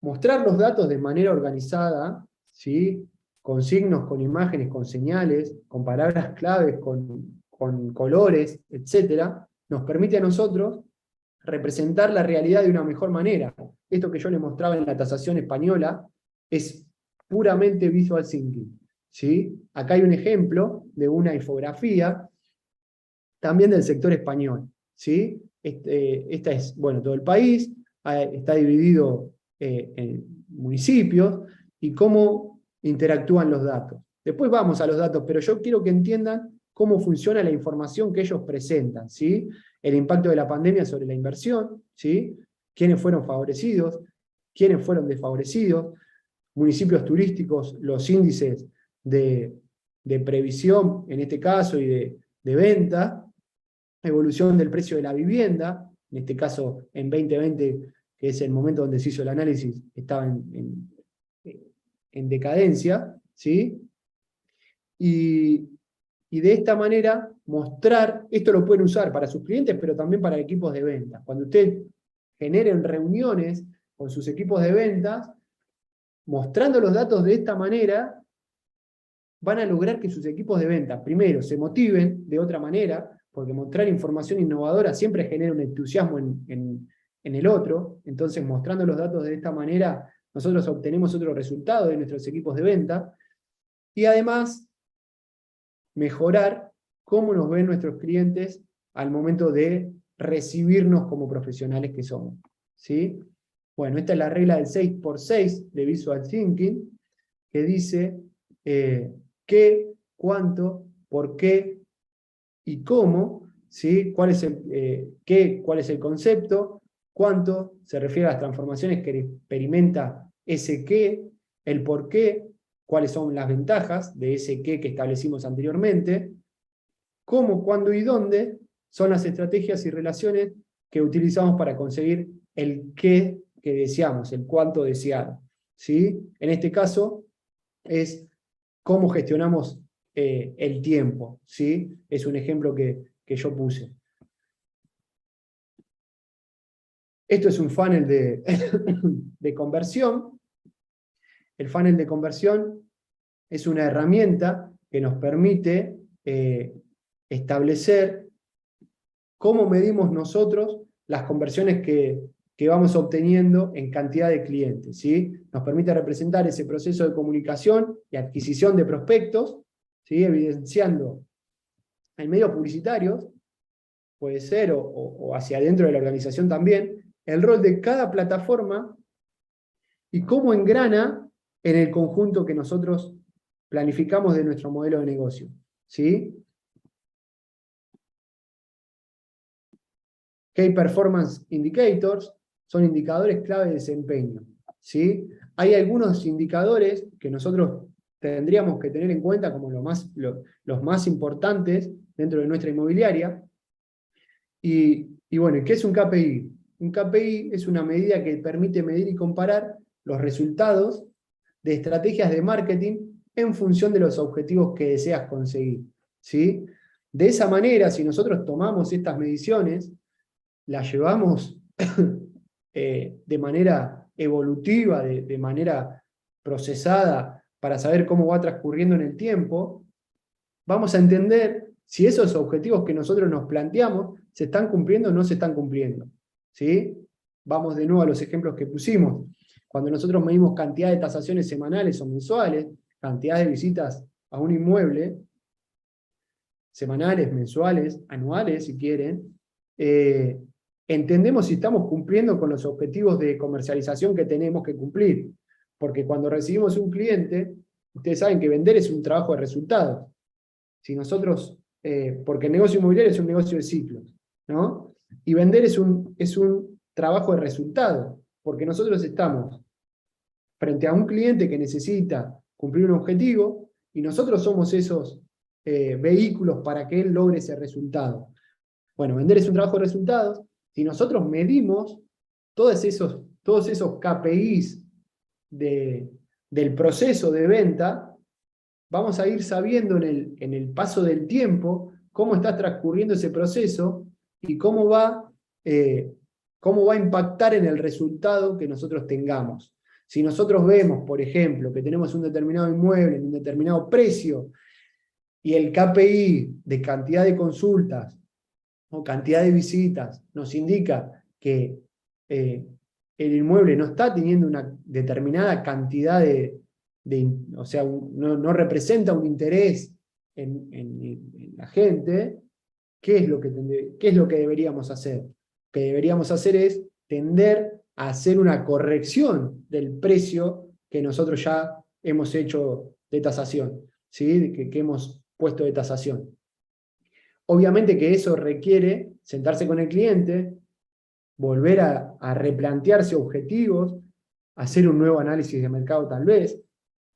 Mostrar los datos de manera organizada, ¿sí? Con signos, con imágenes, con señales, con palabras claves, con colores, etc., nos permite a nosotros representar la realidad de una mejor manera. Esto que yo les mostraba en la tasación española es puramente visual thinking, ¿sí? Acá hay un ejemplo de una infografía también del sector español, ¿sí? Esta es, bueno, todo el país, está dividido en municipios, y cómo interactúan los datos. Después vamos a los datos, pero yo quiero que entiendan cómo funciona la información que ellos presentan, ¿sí? El impacto de la pandemia sobre la inversión, ¿sí? Quiénes fueron favorecidos, quiénes fueron desfavorecidos, municipios turísticos, los índices de previsión, en este caso, y de venta, evolución del precio de la vivienda, en este caso en 2020, que es el momento donde se hizo el análisis, estaba en decadencia, ¿sí? Y de esta manera mostrar, esto lo pueden usar para sus clientes, pero también para equipos de ventas. Cuando ustedes generen reuniones con sus equipos de ventas, mostrando los datos de esta manera, van a lograr que sus equipos de ventas, primero, se motiven de otra manera, porque mostrar información innovadora siempre genera un entusiasmo en el otro. Entonces, mostrando los datos de esta manera, nosotros obtenemos otro resultado de nuestros equipos de venta, y además, mejorar cómo nos ven nuestros clientes al momento de recibirnos como profesionales que somos, ¿sí? Bueno, esta es la regla del 6x6 de Visual Thinking, que dice qué, cuánto, por qué y cómo, ¿sí? ¿Cuál es el concepto? Cuánto se refiere a las transformaciones que experimenta ese qué, el por qué, cuáles son las ventajas de ese qué que establecimos anteriormente, cómo, cuándo y dónde son las estrategias y relaciones que utilizamos para conseguir el qué que deseamos, el cuánto deseado, ¿sí? En este caso es cómo gestionamos el tiempo, ¿sí? Es un ejemplo que yo puse. Esto es un funnel de conversión. El funnel de conversión es una herramienta que nos permite establecer cómo medimos nosotros las conversiones que vamos obteniendo en cantidad de clientes, ¿sí? Nos permite representar ese proceso de comunicación y adquisición de prospectos, ¿sí? Evidenciando en medios publicitarios, puede ser, o hacia adentro de la organización también, el rol de cada plataforma y cómo engrana en el conjunto que nosotros planificamos de nuestro modelo de negocio, ¿sí? Key Performance Indicators son indicadores clave de desempeño, ¿sí? Hay algunos indicadores que nosotros tendríamos que tener en cuenta como los más importantes dentro de nuestra inmobiliaria. Y bueno, ¿qué es un KPI? Un KPI es una medida que permite medir y comparar los resultados de estrategias de marketing en función de los objetivos que deseas conseguir, ¿sí? De esa manera, si nosotros tomamos estas mediciones, las llevamos de manera evolutiva, de manera procesada, para saber cómo va transcurriendo en el tiempo, vamos a entender si esos objetivos que nosotros nos planteamos se están cumpliendo o no se están cumpliendo, ¿sí? Vamos de nuevo a los ejemplos que pusimos. Cuando nosotros medimos cantidad de tasaciones semanales o mensuales, cantidad de visitas a un inmueble, semanales, mensuales, anuales, si quieren, entendemos si estamos cumpliendo con los objetivos de comercialización que tenemos que cumplir. Porque cuando recibimos un cliente, ustedes saben que vender es un trabajo de resultados. Si nosotros, porque el negocio inmobiliario es un negocio de ciclos, ¿no? Y vender es un trabajo de resultados, porque nosotros estamos frente a un cliente que necesita cumplir un objetivo, y nosotros somos esos vehículos para que él logre ese resultado. Bueno, vender es un trabajo de resultados. Si nosotros medimos todos esos KPIs del proceso de venta, vamos a ir sabiendo en el paso del tiempo cómo está transcurriendo ese proceso y cómo va a impactar en el resultado que nosotros tengamos. Si nosotros vemos, por ejemplo, que tenemos un determinado inmueble en un determinado precio y el KPI de cantidad de consultas o cantidad de visitas nos indica que el inmueble no está teniendo una determinada cantidad o sea, no representa un interés en la gente, ¿qué es lo que deberíamos hacer? Lo que deberíamos hacer es tender a hacer una corrección del precio que nosotros ya hemos hecho de tasación, ¿sí? que hemos puesto de tasación. Obviamente que eso requiere sentarse con el cliente, volver a replantearse objetivos, hacer un nuevo análisis de mercado tal vez,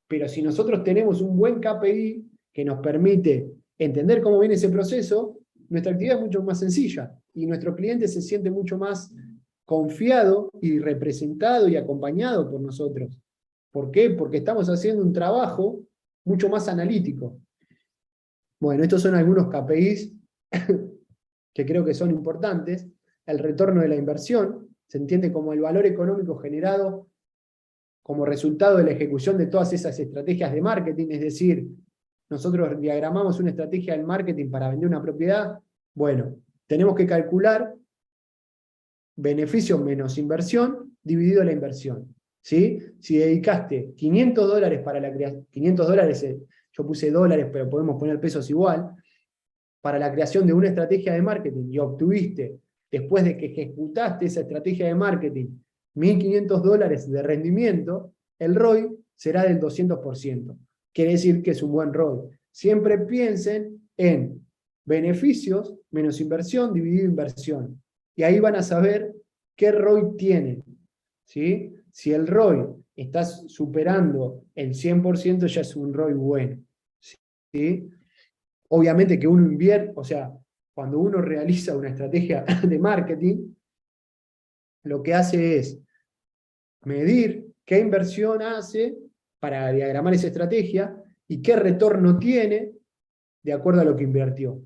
pero si nosotros tenemos un buen KPI que nos permite entender cómo viene ese proceso, nuestra actividad es mucho más sencilla y nuestro cliente se siente mucho más confiado y representado y acompañado por nosotros. ¿Por qué? Porque estamos haciendo un trabajo mucho más analítico. Bueno, estos son algunos KPIs que creo que son importantes. El retorno de la inversión se entiende como el valor económico generado como resultado de la ejecución de todas esas estrategias de marketing, es decir, nosotros diagramamos una estrategia del marketing para vender una propiedad. Bueno, tenemos que calcular beneficio menos inversión dividido la inversión. ¿Sí? Si dedicaste $500 para la creación, $500, yo puse dólares, pero podemos poner pesos igual, para la creación de una estrategia de marketing y obtuviste, después de que ejecutaste esa estrategia de marketing, $1.500 de rendimiento, el ROI será del 200%. Quiere decir que es un buen ROI. Siempre piensen en beneficios menos inversión dividido inversión. Y ahí van a saber qué ROI tienen. ¿Sí? Si el ROI está superando el 100%, ya es un ROI bueno. ¿Sí? Obviamente que uno invierte, o sea, cuando uno realiza una estrategia de marketing, lo que hace es medir qué inversión hace para diagramar esa estrategia y qué retorno tiene de acuerdo a lo que invirtió.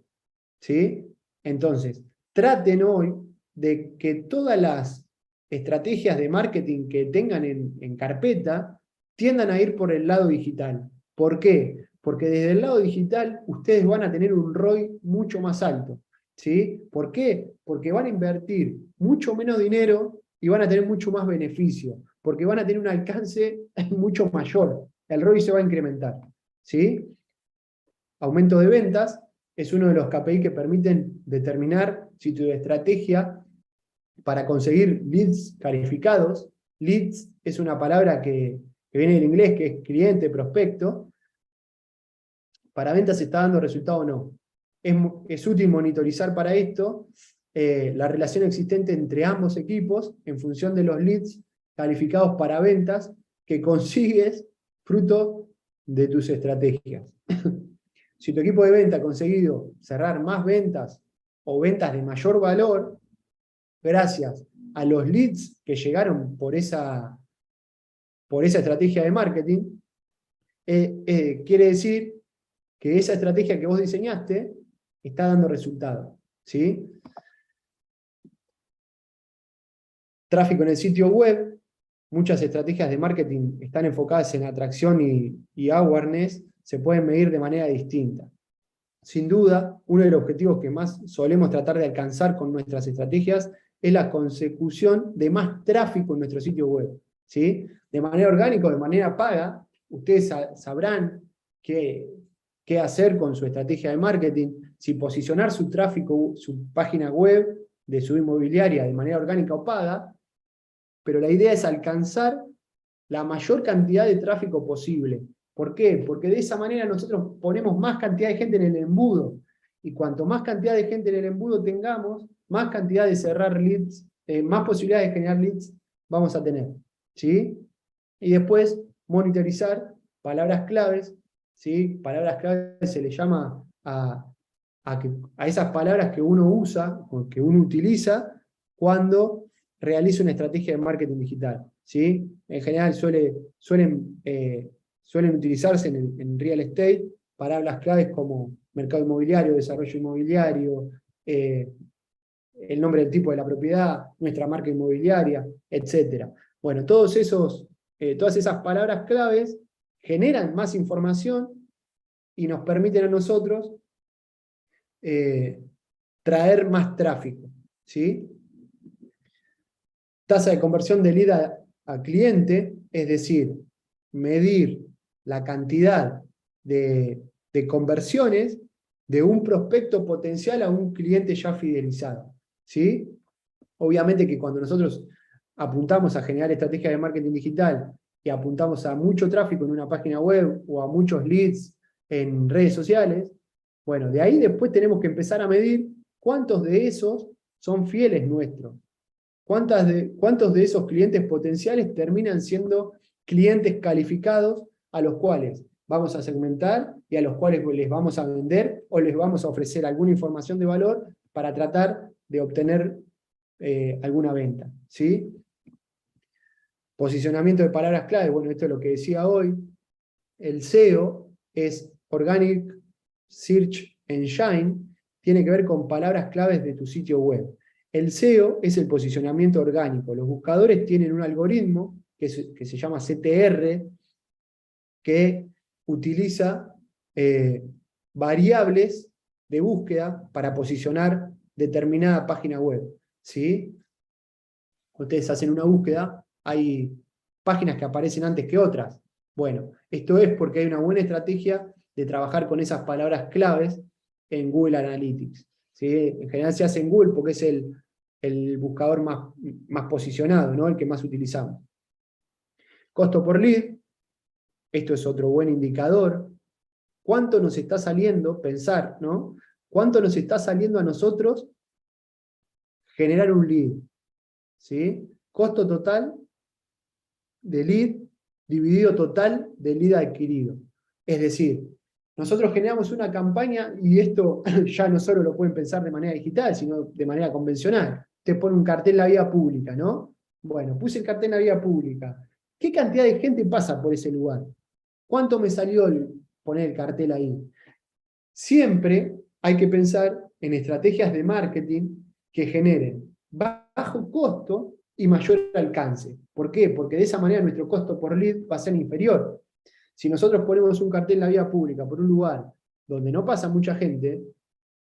¿Sí? Entonces, traten hoy de que todas las estrategias de marketing que tengan en carpeta tiendan a ir por el lado digital. ¿Por qué? Porque desde el lado digital ustedes van a tener un ROI mucho más alto. ¿Sí? ¿Por qué? Porque van a invertir mucho menos dinero y van a tener mucho más beneficio, porque van a tener un alcance mucho mayor. El ROI se va a incrementar. ¿Sí? Aumento de ventas es uno de los KPI que permiten determinar si tu estrategia para conseguir leads calificados, leads es una palabra que viene del inglés, que es cliente, prospecto, para ventas está dando resultado o no. Es útil monitorizar para esto la relación existente entre ambos equipos en función de los leads calificados para ventas que consigues fruto de tus estrategias. Si tu equipo de venta ha conseguido cerrar más ventas o ventas de mayor valor, gracias a los leads que llegaron por esa estrategia de marketing, quiere decir que esa estrategia que vos diseñaste está dando resultado. ¿Sí? Tráfico en el sitio web. Muchas estrategias de marketing están enfocadas en atracción y awareness, se pueden medir de manera distinta. Sin duda, uno de los objetivos que más solemos tratar de alcanzar con nuestras estrategias es la consecución de más tráfico en nuestro sitio web. ¿Sí? De manera orgánica o de manera paga, ustedes sabrán qué hacer con su estrategia de marketing, si posicionar su tráfico, su página web de su inmobiliaria de manera orgánica o paga, pero la idea es alcanzar la mayor cantidad de tráfico posible. ¿Por qué? Porque de esa manera nosotros ponemos más cantidad de gente en el embudo, y cuanto más cantidad de gente en el embudo tengamos, más cantidad de cerrar leads, más posibilidades de generar leads vamos a tener. ¿Sí? Y después monitorizar palabras claves. ¿Sí? Palabras claves se le llama a esas palabras que uno usa, o que uno utiliza, cuando realiza una estrategia de marketing digital, ¿sí? En general suelen utilizarse en real estate palabras claves como mercado inmobiliario, desarrollo inmobiliario, el nombre del tipo de la propiedad, nuestra marca inmobiliaria, etc. Bueno, todas esas palabras claves generan más información y nos permiten a nosotros traer más tráfico, ¿sí? Tasa de conversión de lead a cliente, es decir, medir la cantidad de conversiones de un prospecto potencial a un cliente ya fidelizado, ¿sí? Obviamente que cuando nosotros apuntamos a generar estrategias de marketing digital y apuntamos a mucho tráfico en una página web o a muchos leads en redes sociales, bueno, de ahí después tenemos que empezar a medir cuántos de esos son fieles nuestros. ¿Cuántos de esos clientes potenciales terminan siendo clientes calificados a los cuales vamos a segmentar y a los cuales les vamos a vender o les vamos a ofrecer alguna información de valor para tratar de obtener alguna venta, ¿sí? Posicionamiento de palabras clave, bueno, esto es lo que decía hoy. El SEO es Organic Search Engine, tiene que ver con palabras claves de tu sitio web. El SEO es el posicionamiento orgánico. Los buscadores tienen un algoritmo que se llama CTR, que utiliza variables de búsqueda para posicionar determinada página web, ¿sí? Ustedes hacen una búsqueda, hay páginas que aparecen antes que otras. Bueno, esto es porque hay una buena estrategia de trabajar con esas palabras claves en Google Analytics, ¿sí? En general se hace en Google porque es el buscador más posicionado, ¿no? El que más utilizamos. Costo por lead, esto es otro buen indicador. ¿Cuánto nos está saliendo? Pensar, ¿no? ¿Cuánto nos está saliendo a nosotros generar un lead? ¿Sí? Costo total de lead dividido total de lead adquirido. Es decir, nosotros generamos una campaña y esto ya no solo lo pueden pensar de manera digital, sino de manera convencional. Usted pone un cartel en la vía pública, ¿no? Bueno, puse el cartel en la vía pública. ¿Qué cantidad de gente pasa por ese lugar? ¿Cuánto me salió poner el cartel ahí? Siempre hay que pensar en estrategias de marketing que generen bajo costo y mayor alcance. ¿Por qué? Porque de esa manera nuestro costo por lead va a ser inferior. Si nosotros ponemos un cartel en la vía pública por un lugar donde no pasa mucha gente,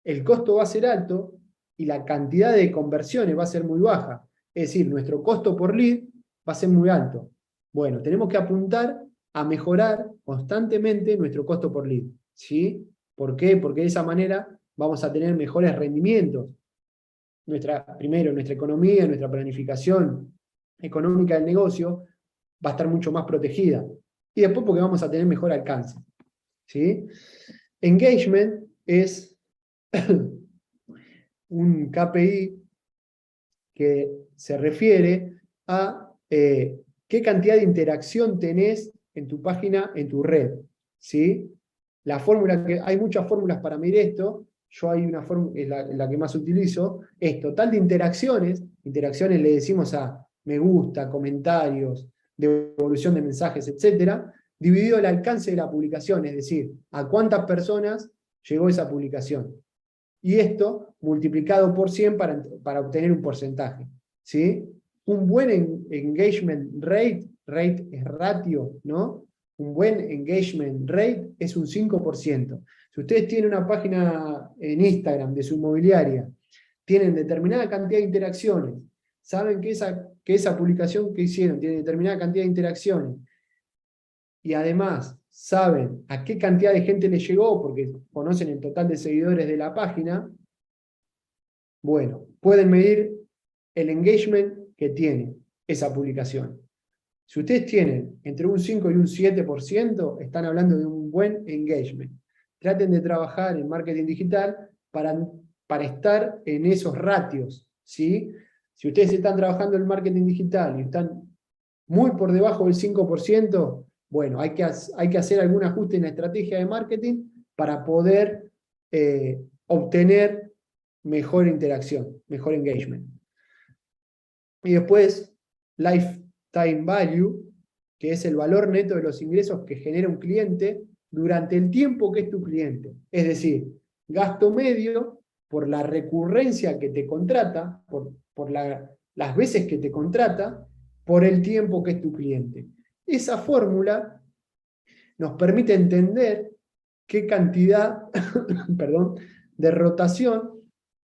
el costo va a ser alto y la cantidad de conversiones va a ser muy baja. Es decir, nuestro costo por lead va a ser muy alto. Bueno, tenemos que apuntar a mejorar constantemente nuestro costo por lead, ¿sí? ¿Por qué? Porque de esa manera vamos a tener mejores rendimientos. Primero, nuestra economía, nuestra planificación económica del negocio va a estar mucho más protegida. Y después porque vamos a tener mejor alcance, ¿sí? Engagement es un KPI que se refiere a qué cantidad de interacción tenés en tu página, en tu red, ¿sí? La fórmula hay muchas fórmulas para medir esto, yo hay una fórmula, la que más utilizo, es total de interacciones le decimos a me gusta, comentarios, devolución de mensajes, etc., dividido el alcance de la publicación, es decir, a cuántas personas llegó esa publicación. Y esto multiplicado por 100 para obtener un porcentaje, ¿sí? Un buen engagement rate es ratio, ¿no? Un buen engagement rate es un 5%. Si ustedes tienen una página en Instagram de su inmobiliaria, tienen determinada cantidad de interacciones, saben que esa publicación que hicieron tiene determinada cantidad de interacciones, y además saben a qué cantidad de gente les llegó, porque conocen el total de seguidores de la página, bueno, pueden medir el engagement que tiene esa publicación. Si ustedes tienen entre un 5 y un 7%, están hablando de un buen engagement. Traten de trabajar en marketing digital para estar en esos ratios, ¿sí? Si ustedes están trabajando en marketing digital y están muy por debajo del 5%, bueno, hay que hacer algún ajuste en la estrategia de marketing para poder obtener mejor interacción, mejor engagement. Y después, lifetime value, que es el valor neto de los ingresos que genera un cliente durante el tiempo que es tu cliente. Es decir, gasto medio por la recurrencia que te contrata, por las veces que te contrata, por el tiempo que es tu cliente. Esa fórmula nos permite entender qué cantidad perdón, de rotación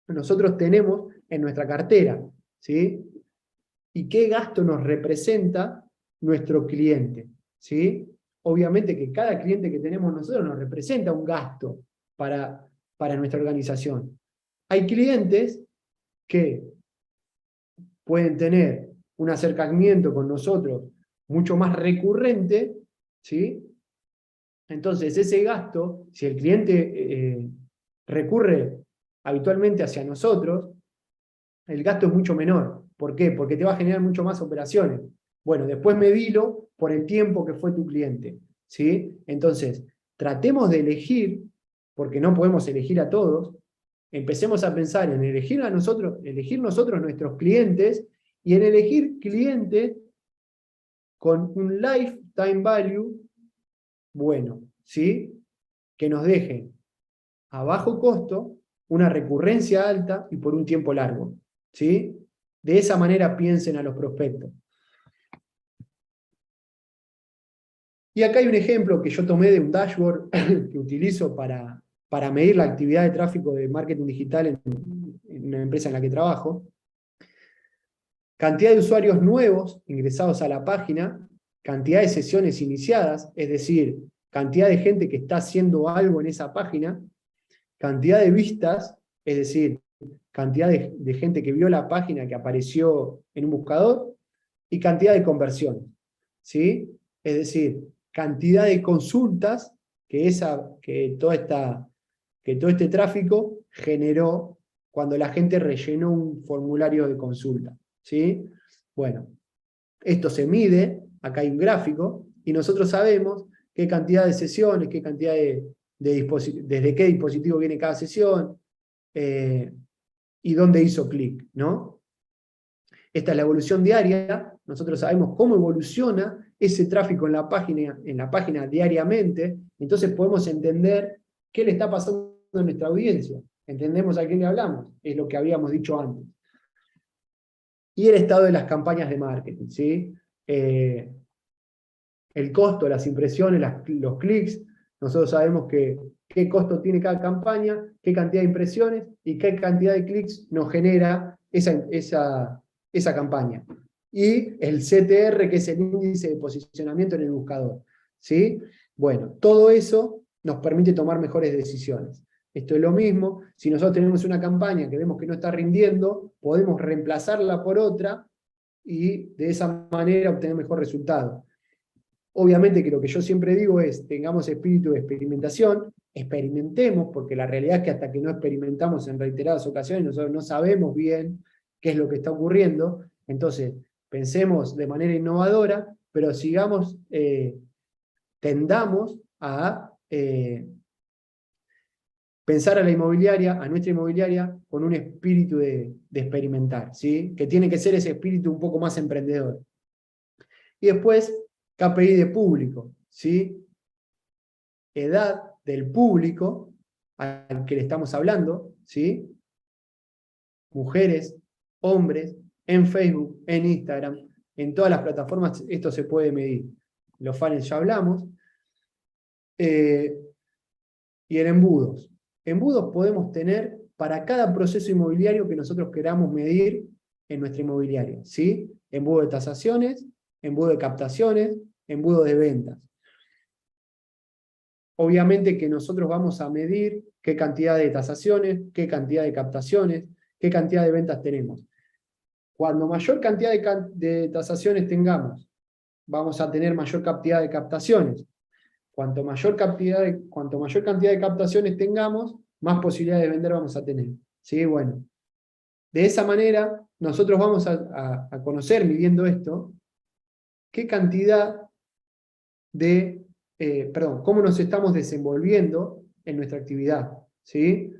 nosotros tenemos en nuestra cartera, ¿sí? Y qué gasto nos representa nuestro cliente, ¿sí? Obviamente que cada cliente que tenemos nosotros nos representa un gasto para nuestra organización. Hay clientes que pueden tener un acercamiento con nosotros mucho más recurrente, ¿sí? Entonces ese gasto, si el cliente recurre habitualmente hacia nosotros, el gasto es mucho menor. ¿Por qué? Porque te va a generar mucho más operaciones. Bueno, después medilo por el tiempo que fue tu cliente, ¿sí? Entonces, tratemos de elegir, porque no podemos elegir a todos, empecemos a pensar en elegir nosotros nuestros clientes, y en elegir clientes con un lifetime value bueno, ¿sí? Que nos dejen a bajo costo, una recurrencia alta y por un tiempo largo, ¿sí? De esa manera piensen a los prospectos. Y acá hay un ejemplo que yo tomé de un dashboard que utilizo para medir la actividad de tráfico de marketing digital en una empresa en la que trabajo. Cantidad de usuarios nuevos ingresados a la página, cantidad de sesiones iniciadas, es decir, cantidad de gente que está haciendo algo en esa página, cantidad de vistas, es decir, cantidad de gente que vio la página que apareció en un buscador, y cantidad de conversiones, ¿sí? Es decir, cantidad de consultas que todo este tráfico generó cuando la gente rellenó un formulario de consulta, ¿sí? Bueno, esto se mide, acá hay un gráfico, y nosotros sabemos qué cantidad de sesiones, qué cantidad desde qué dispositivo viene cada sesión, y dónde hizo clic, ¿no? Esta es la evolución diaria, nosotros sabemos cómo evoluciona ese tráfico en la página diariamente, entonces podemos entender qué le está pasando a nuestra audiencia, entendemos a qué le hablamos, es lo que habíamos dicho antes. Y el estado de las campañas de marketing, ¿sí? El costo, las impresiones, los clics, nosotros sabemos qué costo tiene cada campaña, qué cantidad de impresiones y qué cantidad de clics nos genera esa campaña. Y el CTR, que es el índice de posicionamiento en el buscador, ¿sí? Bueno, todo eso nos permite tomar mejores decisiones. Esto es lo mismo, si nosotros tenemos una campaña que vemos que no está rindiendo, podemos reemplazarla por otra y de esa manera obtener mejor resultado. Obviamente que lo que yo siempre digo es, tengamos espíritu de experimentación, experimentemos, porque la realidad es que hasta que no experimentamos en reiteradas ocasiones, nosotros no sabemos bien qué es lo que está ocurriendo. Entonces, pensemos de manera innovadora, pero tendamos a pensar a nuestra inmobiliaria, con un espíritu de experimentar, ¿sí? Que tiene que ser ese espíritu un poco más emprendedor. Y después, KPI de público, ¿sí? Edad del público al que le estamos hablando, ¿sí? Mujeres, hombres, en Facebook, en Instagram, en todas las plataformas esto se puede medir. Los funnels ya hablamos. Y en embudos. Embudos podemos tener para cada proceso inmobiliario que nosotros queramos medir en nuestra inmobiliaria, ¿sí? Embudo de tasaciones, embudo de captaciones, embudo de ventas. Obviamente que nosotros vamos a medir qué cantidad de tasaciones, qué cantidad de captaciones, qué cantidad de ventas tenemos. Cuando mayor cantidad de tasaciones tengamos, vamos a tener mayor cantidad de captaciones. Cuanto mayor cantidad de captaciones tengamos, más posibilidades de vender vamos a tener. ¿Sí? Bueno, de esa manera nosotros vamos a conocer, midiendo esto, qué cantidad cómo nos estamos desenvolviendo en nuestra actividad, ¿sí?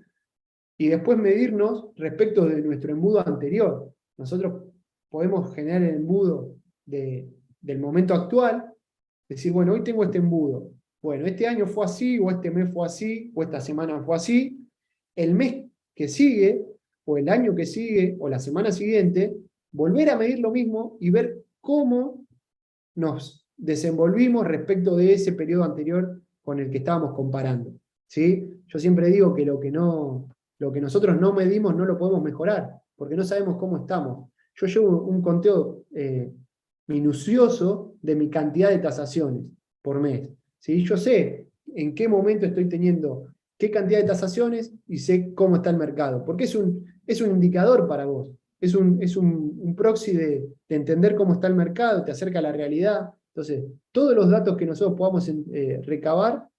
Y después medirnos respecto de nuestro embudo anterior. Nosotros podemos generar el embudo del momento actual, decir, bueno, hoy tengo este embudo. Bueno, este año fue así, o este mes fue así, o esta semana fue así. El mes que sigue, o el año que sigue, o la semana siguiente, volver a medir lo mismo y ver cómo nos desenvolvimos respecto de ese periodo anterior con el que estábamos comparando, ¿sí? Yo siempre digo que lo que nosotros no medimos no lo podemos mejorar, porque no sabemos cómo estamos. Yo llevo un conteo minucioso de mi cantidad de tasaciones por mes, ¿sí? Yo sé en qué momento estoy teniendo qué cantidad de tasaciones y sé cómo está el mercado, porque es un indicador para vos. Es un proxy de entender cómo está el mercado, te acerca a la realidad. Entonces, todos los datos que nosotros podamos recabar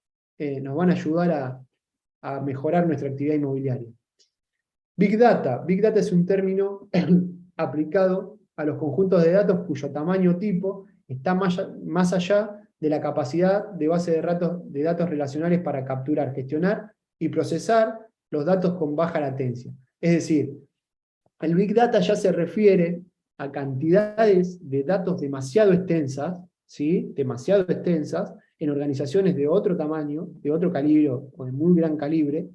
nos van a ayudar a mejorar nuestra actividad inmobiliaria. Big Data. Big Data es un término aplicado a los conjuntos de datos cuyo tamaño tipo está más allá de la capacidad de base de datos relacionales para capturar, gestionar y procesar los datos con baja latencia. Es decir, el Big Data ya se refiere a cantidades de datos demasiado extensas, ¿sí? Demasiado extensas, en organizaciones de otro tamaño, de otro calibre o de muy gran calibre,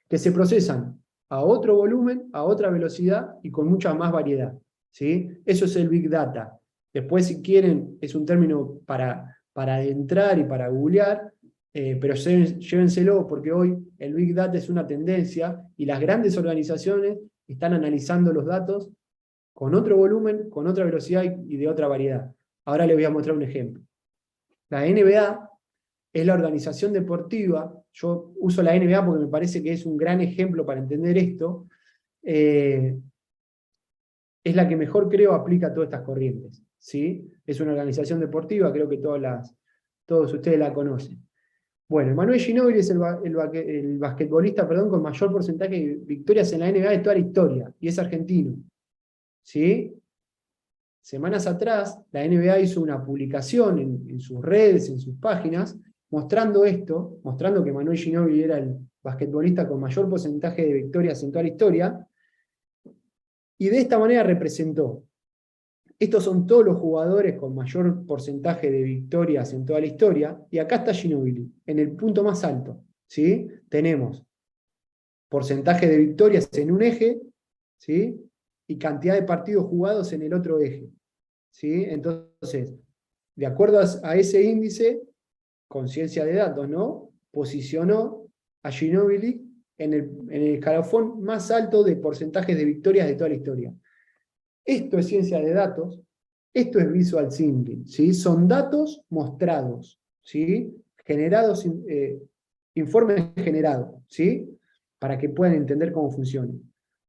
que se procesan a otro volumen, a otra velocidad y con mucha más variedad, ¿sí? Eso es el Big Data. Después, si quieren, es un término para entrar y para googlear, pero llévenselo porque hoy el Big Data es una tendencia y las grandes organizaciones están analizando los datos con otro volumen, con otra velocidad y de otra variedad. Ahora les voy a mostrar un ejemplo. La NBA es la organización deportiva, yo uso la NBA porque me parece que es un gran ejemplo para entender esto, es la que mejor creo aplica todas estas corrientes, ¿sí? Es una organización deportiva, creo que todos ustedes la conocen. Bueno, Manu Ginóbili es el basquetbolista, con mayor porcentaje de victorias en la NBA de toda la historia, y es argentino. ¿Sí? Semanas atrás, la NBA hizo una publicación en sus redes, en sus páginas, mostrando esto, mostrando que Manu Ginóbili era el basquetbolista con mayor porcentaje de victorias en toda la historia, y de esta manera representó. Estos son todos los jugadores con mayor porcentaje de victorias en toda la historia, y acá está Ginóbili, en el punto más alto, ¿sí? Tenemos porcentaje de victorias en un eje, ¿sí? Y cantidad de partidos jugados en el otro eje, ¿sí? Entonces, de acuerdo a ese índice, con ciencia de datos, ¿no? Posicionó a Ginóbili en el escalafón más alto de porcentajes de victorias de toda la historia. Esto es ciencia de datos, esto es visual thinking, ¿sí? Son datos mostrados, ¿sí? Generados, informes generados, ¿sí? Para que puedan entender cómo funciona.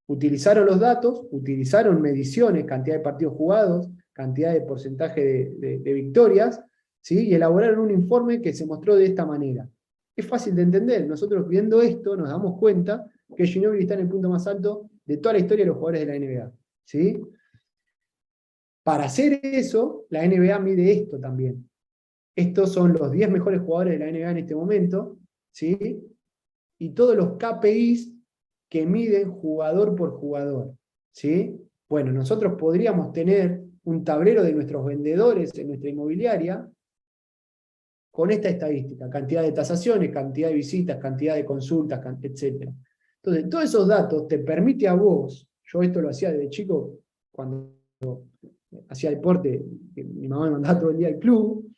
Utilizaron los datos, utilizaron mediciones, cantidad de partidos jugados, cantidad de porcentaje de victorias, ¿sí? Y elaboraron un informe que se mostró de esta manera. Es fácil de entender, nosotros viendo esto nos damos cuenta que Ginóbili está en el punto más alto de toda la historia de los jugadores de la NBA, ¿sí? Para hacer eso, la NBA mide esto también. Estos son los 10 mejores jugadores de la NBA en este momento, ¿sí? Y todos los KPIs que miden jugador por jugador, ¿sí? Bueno, nosotros podríamos tener un tablero de nuestros vendedores en nuestra inmobiliaria con esta estadística, cantidad de tasaciones, cantidad de visitas, cantidad de consultas, etc. Entonces, todos esos datos te permite a vos, yo esto lo hacía desde chico, cuando hacía deporte, mi mamá me mandaba todo el día al club,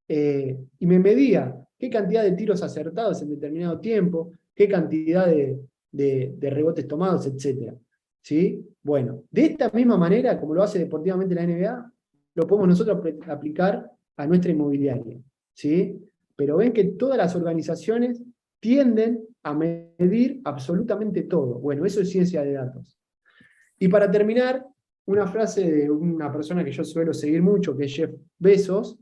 y me medía qué cantidad de tiros acertados en determinado tiempo, qué cantidad de rebotes tomados, etc. ¿Sí? Bueno, de esta misma manera, como lo hace deportivamente la NBA, lo podemos nosotros aplicar a nuestra inmobiliaria, ¿sí? Pero ven que todas las organizaciones tienden a medir absolutamente todo. Bueno, eso es ciencia de datos. Y para terminar, una frase de una persona que yo suelo seguir mucho, que es Jeff Bezos: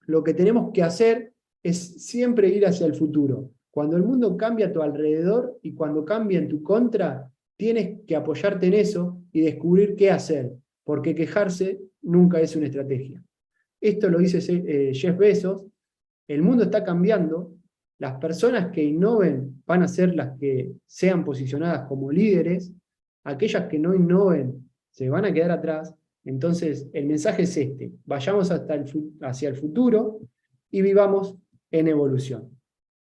lo que tenemos que hacer es siempre ir hacia el futuro. Cuando el mundo cambia a tu alrededor y cuando cambia en tu contra, tienes que apoyarte en eso y descubrir qué hacer, porque quejarse nunca es una estrategia. Esto lo dice Jeff Bezos. El mundo está cambiando, las personas que innoven van a ser las que sean posicionadas como líderes, aquellas que no innoven se van a quedar atrás. Entonces, el mensaje es este: vayamos hacia el futuro y vivamos en evolución.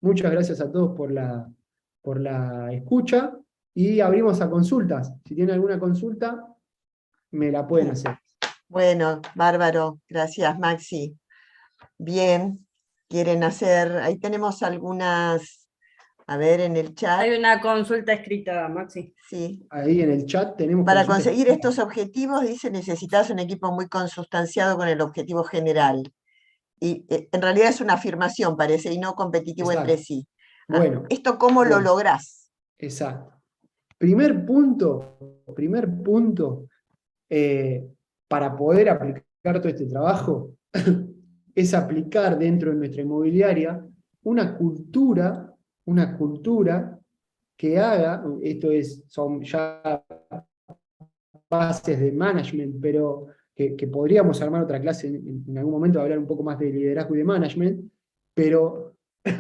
Muchas gracias a todos por la escucha y abrimos a consultas. Si tienen alguna consulta, me la pueden hacer. Bueno, bárbaro. Gracias, Maxi. Bien, quieren hacer, ahí tenemos algunas, a ver, en el chat. Hay una consulta escrita, Maxi. Sí. Ahí en el chat tenemos... Para consultas. conseguir estos objetivos, dice, necesitas un equipo muy consustanciado con el objetivo general. Y en realidad es una afirmación, parece, y no competitivo entre Exacto. sí. Bueno. ¿Esto cómo lo lográs? Exacto. Primer punto, para poder aplicar todo este trabajo, es aplicar dentro de nuestra inmobiliaria una cultura que haga, son ya bases de management, pero que podríamos armar otra clase en algún momento, hablar un poco más de liderazgo y de management, pero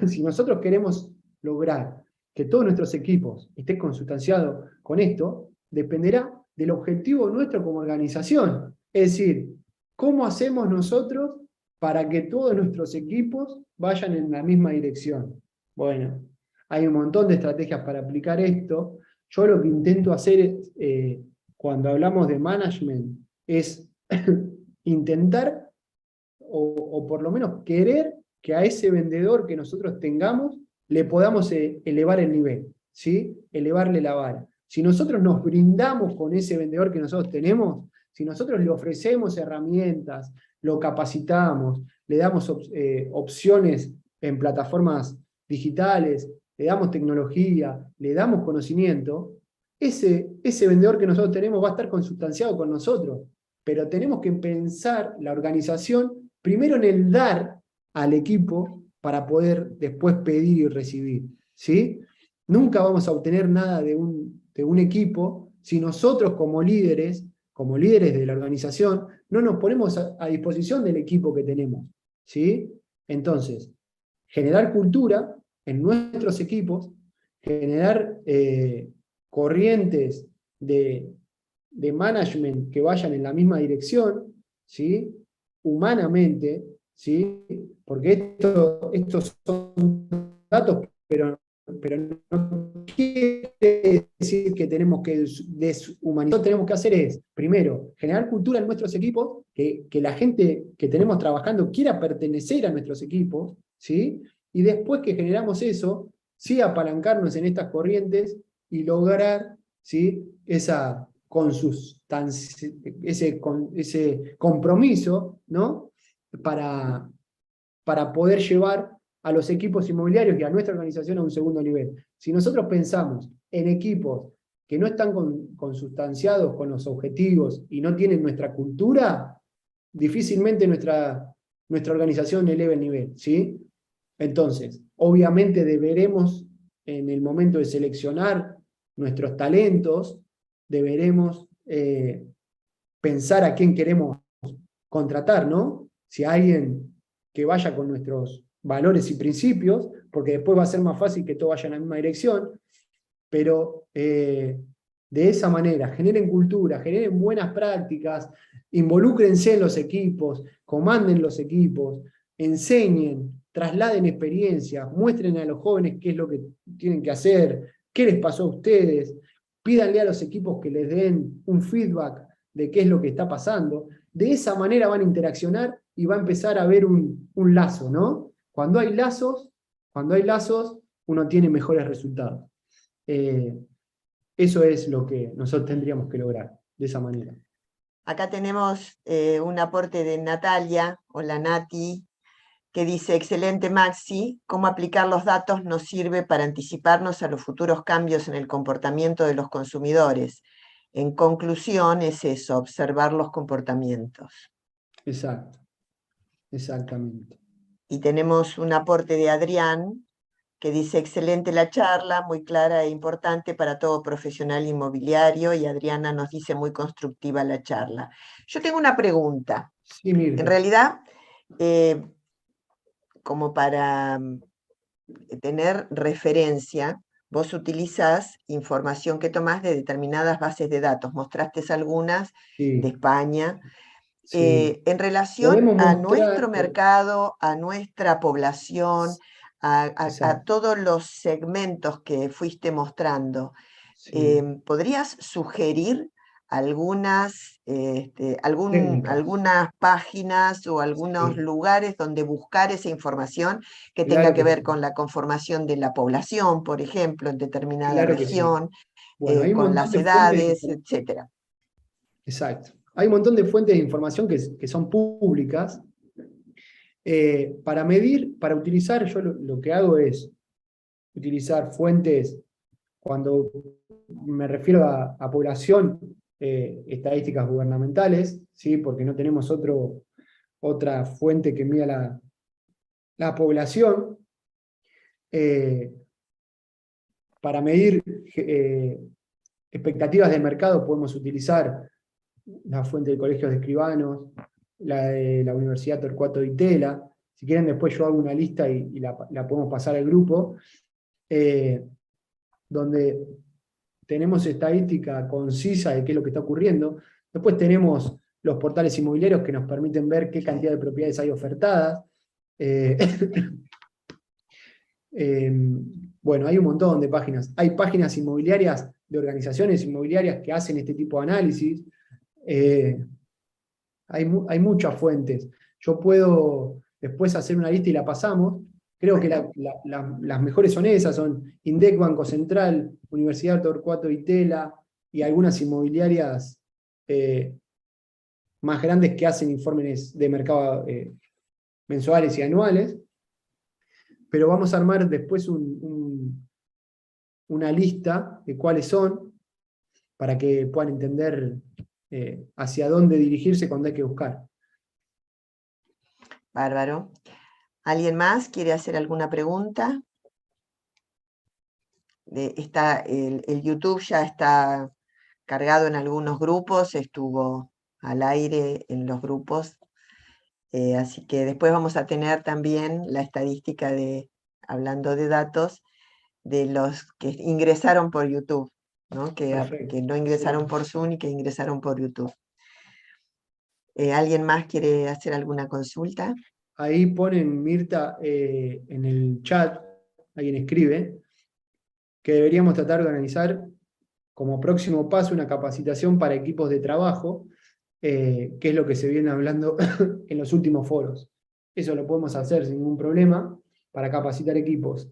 si nosotros queremos lograr que todos nuestros equipos estén consustanciados con esto, dependerá del objetivo nuestro como organización. Es decir, ¿cómo hacemos nosotros para que todos nuestros equipos vayan en la misma dirección? Bueno, hay un montón de estrategias para aplicar esto. Yo lo que intento hacer es, cuando hablamos de management, es intentar, o por lo menos querer, que a ese vendedor que nosotros tengamos le podamos elevar el nivel, ¿sí? Elevarle la vara. Si nosotros nos brindamos con ese vendedor que nosotros tenemos, si nosotros le ofrecemos herramientas, lo capacitamos, le damos opciones en plataformas digitales, le damos tecnología, le damos conocimiento, ese vendedor que nosotros tenemos va a estar consustanciado con nosotros. Pero tenemos que pensar la organización primero en el dar al equipo para poder después pedir y recibir, ¿sí? Nunca vamos a obtener nada de un equipo si nosotros como líderes de la organización, no nos ponemos a disposición del equipo que tenemos, ¿sí? Entonces, generar cultura en nuestros equipos, generar corrientes de management que vayan en la misma dirección, ¿sí? Humanamente, ¿sí? Porque estos son datos, pero no quiere decir que tenemos que deshumanizar. Lo que tenemos que hacer es, primero, generar cultura en nuestros equipos, que la gente que tenemos trabajando quiera pertenecer a nuestros equipos, ¿sí? Y después que generamos eso, sí apalancarnos en estas corrientes y lograr, ¿sí? Ese compromiso, ¿no? Para poder llevar a los equipos inmobiliarios y a nuestra organización a un segundo nivel. Si nosotros pensamos en equipos que no están consustanciados con los objetivos y no tienen nuestra cultura, difícilmente nuestra organización eleve el nivel, ¿sí? Entonces, obviamente deberemos, en el momento de seleccionar nuestros talentos, deberemos pensar a quién queremos contratar, ¿no? Si a alguien que vaya con nuestros valores y principios, porque después va a ser más fácil que todo vaya en la misma dirección, pero de esa manera, generen cultura, generen buenas prácticas, involúcrense en los equipos, comanden los equipos, enseñen, trasladen experiencias, muestren a los jóvenes qué es lo que tienen que hacer, qué les pasó a ustedes, pídanle a los equipos que les den un feedback de qué es lo que está pasando. De esa manera van a interaccionar y va a empezar a haber un lazo, ¿no? Cuando hay lazos, uno tiene mejores resultados. Eso es lo que nosotros tendríamos que lograr, de esa manera. Acá tenemos un aporte de Natalia, hola Nati, que dice, excelente Maxi, cómo aplicar los datos nos sirve para anticiparnos a los futuros cambios en el comportamiento de los consumidores. En conclusión es eso, observar los comportamientos. Exacto, exactamente. Y tenemos un aporte de Adrián, que dice, excelente la charla, muy clara e importante para todo profesional inmobiliario, y Adriana nos dice, muy constructiva la charla. Yo tengo una pregunta. Sí, Mirta. En realidad, como para tener referencia. Vos utilizás información que tomás de determinadas bases de datos. Mostraste algunas de Sí, España. sí. En relación Podemos a nuestro mostrar, mercado, a nuestra población, a exacto, todos los segmentos que fuiste mostrando, sí, ¿podrías sugerir técnicas, algunas páginas o algunos sí, lugares donde buscar esa información que tenga claro que que ver sí, con la conformación de la población, por ejemplo, en determinada claro que sí. región, Bueno, hay un con montón las de fuentes de edades, información. etcétera? Exacto. Hay un montón de fuentes de información que son públicas. Para medir, para utilizar, yo lo que hago es utilizar fuentes, cuando me refiero a población, estadísticas gubernamentales, ¿sí? Porque no tenemos otra fuente que mida la población. Eh, para medir expectativas de mercado podemos utilizar la fuente del Colegio de Escribanos, la de la Universidad Torcuato Di Tella. Si quieren, después yo hago una lista y la podemos pasar al grupo, donde tenemos estadística concisa de qué es lo que está ocurriendo. Después tenemos los portales inmobiliarios que nos permiten ver qué cantidad de propiedades hay ofertadas. Eh, bueno, hay un montón de páginas. Hay páginas inmobiliarias de organizaciones inmobiliarias que hacen este tipo de análisis. Eh, hay muchas fuentes. Yo puedo después hacer una lista y la pasamos. Creo que Bueno, las mejores son esas, son INDEC, Banco Central, Universidad Torcuato Di Tella y algunas inmobiliarias más grandes que hacen informes de mercado mensuales y anuales. Pero vamos a armar después una lista de cuáles son para que puedan entender hacia dónde dirigirse cuando hay que buscar. bárbaro. ¿Alguien más quiere hacer alguna pregunta? El YouTube ya está cargado en algunos grupos, estuvo al aire en los grupos, así que después vamos a tener también la estadística hablando de datos, de los que ingresaron por YouTube, ¿no? Que Perfecto. no Sí. ingresaron por Zoom y que ingresaron por YouTube. ¿Alguien más quiere hacer alguna consulta? Ahí ponen, Mirta, en el chat, alguien escribe, que deberíamos tratar de organizar como próximo paso una capacitación para equipos de trabajo, que es lo que se viene hablando en los últimos foros. Eso lo podemos hacer sin ningún problema para capacitar equipos.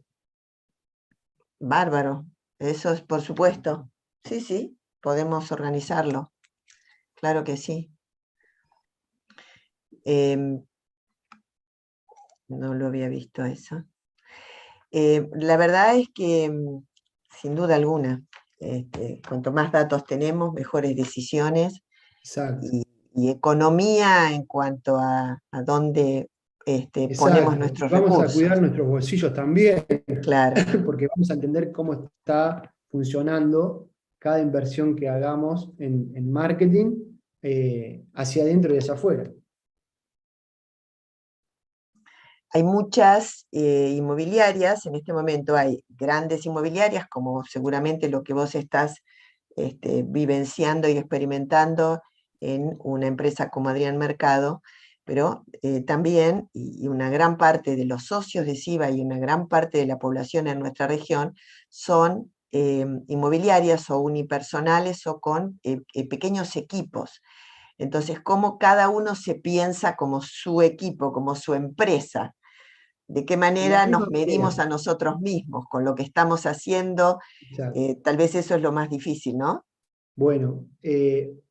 Bárbaro, eso es por supuesto. Sí, sí, podemos organizarlo, claro que sí. Em, no lo había visto eso. La verdad es que, sin duda alguna, cuanto más datos tenemos, mejores decisiones Exacto. y economía en cuanto a dónde ponemos Exacto. nuestros Vamos a cuidar recursos. nuestros bolsillos también, Claro. porque vamos a entender cómo está funcionando cada inversión que hagamos en marketing, hacia adentro y hacia afuera. Hay muchas inmobiliarias, en este momento hay grandes inmobiliarias, como seguramente lo que vos estás vivenciando y experimentando en una empresa como Adrián Mercado, pero también, y una gran parte de los socios de SIVA y una gran parte de la población en nuestra región son inmobiliarias o unipersonales o con pequeños equipos. Entonces, cómo cada uno se piensa como su equipo, como su empresa, de qué De la manera misma nos manera. medimos a nosotros mismos con lo que estamos haciendo, Exacto. tal vez eso es lo más difícil, ¿no? Bueno,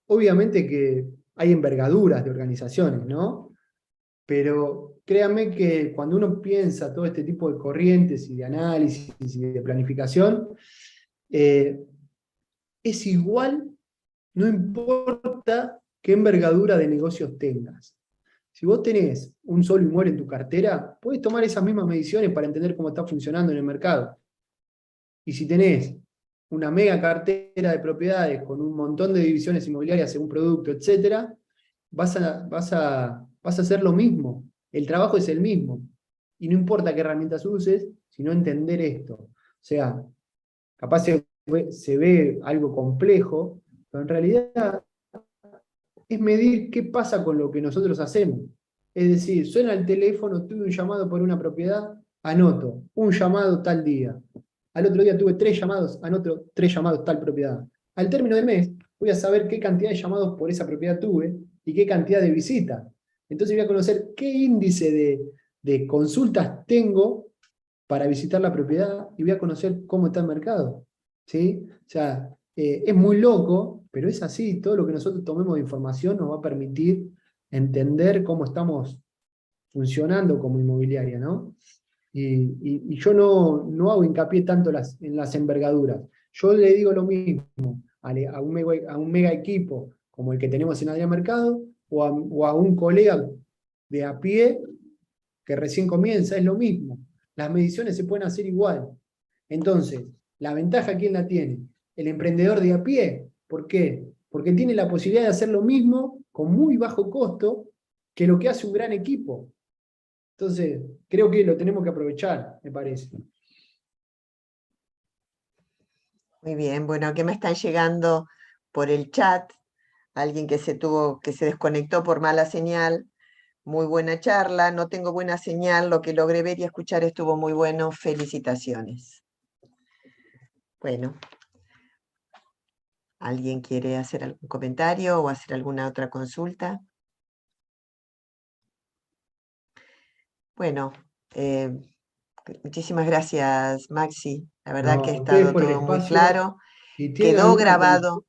obviamente que hay envergaduras de organizaciones, ¿no? Pero créanme que cuando uno piensa todo este tipo de corrientes y de análisis y de planificación, eh, es igual, no importa qué envergadura de negocios tengas. Si vos tenés un solo inmueble en tu cartera, podés tomar esas mismas mediciones para entender cómo está funcionando en el mercado. Y si tenés una mega cartera de propiedades con un montón de divisiones inmobiliarias según producto, etc., vas a hacer lo mismo. El trabajo es el mismo. y no importa qué herramientas uses, sino entender esto. O sea, capaz se ve algo complejo, pero en realidad es medir qué pasa con lo que nosotros hacemos. Es decir, suena el teléfono, tuve un llamado por una propiedad, anoto, un llamado tal día. Al otro día tuve 3 llamados, anoto 3 llamados tal propiedad. Al término del mes voy a saber qué cantidad de llamados por esa propiedad tuve y qué cantidad de visitas. Entonces voy a conocer qué índice de consultas tengo para visitar la propiedad y voy a conocer cómo está el mercado. ¿Sí? O sea, es muy loco, pero es así. Todo lo que nosotros tomemos de información nos va a permitir entender cómo estamos funcionando como inmobiliaria, ¿no? Y yo no hago hincapié tanto en las envergaduras. Yo le digo lo mismo a un mega equipo como el que tenemos en Adrián Mercado o a un colega de a pie que recién comienza, es lo mismo. Las mediciones se pueden hacer igual. Entonces, la ventaja, ¿quién la tiene? El emprendedor de a pie. ¿Por qué? Porque tiene la posibilidad de hacer lo mismo con muy bajo costo que lo que hace un gran equipo. Entonces, creo que lo tenemos que aprovechar, me parece. Muy bien, bueno, aquí me están llegando por el chat alguien que se desconectó por mala señal. Muy buena charla, no tengo buena señal, lo que logré ver y escuchar estuvo muy bueno, felicitaciones. Bueno, ¿alguien quiere hacer algún comentario o hacer alguna otra consulta? Bueno, muchísimas gracias, Maxi. La verdad No, que ha a ustedes estado por el todo muy espacio. claro. Si tienen Quedó alguna grabado,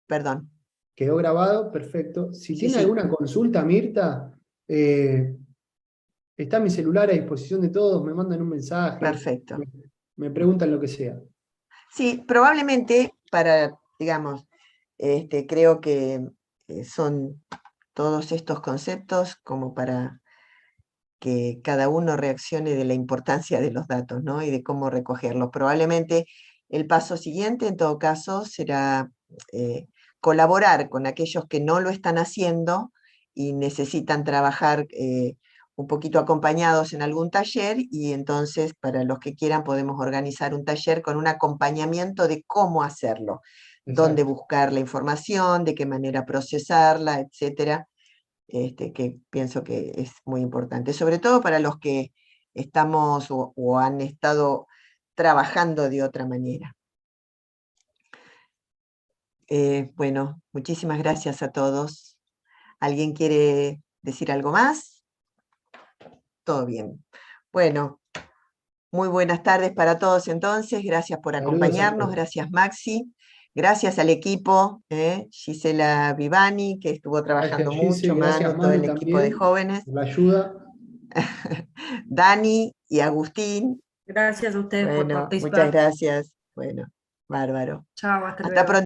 perdón. quedó grabado, perfecto. Si Sí, tiene sí, alguna consulta, Mirta, está mi celular a disposición de todos, me mandan un mensaje, perfecto. me preguntan lo que sea. Sí, probablemente digamos, creo que son todos estos conceptos como para que cada uno reaccione de la importancia de los datos, ¿no? Y de cómo recogerlos. Probablemente el paso siguiente, en todo caso, será colaborar con aquellos que no lo están haciendo y necesitan trabajar un poquito acompañados en algún taller, y entonces para los que quieran podemos organizar un taller con un acompañamiento de cómo hacerlo, dónde Exacto. buscar la información, de qué manera procesarla, etcétera. Que pienso que es muy importante, sobre todo para los que estamos o han estado trabajando de otra manera. Bueno, muchísimas gracias a todos. ¿Alguien quiere decir algo más? Todo bien. Bueno, muy buenas tardes para todos entonces. Gracias por Saludos a acompañarnos. todos. Gracias, Maxi. Gracias al equipo, Gisela Vivani, que estuvo trabajando Gracias, Gise. mucho, Gracias, Manu, todo Manu, el equipo de también, jóvenes. por la ayuda. Dani y Agustín. Gracias a ustedes por Bueno, muchas participar. gracias. Bueno, bárbaro. Chao, hasta Hasta luego. pronto.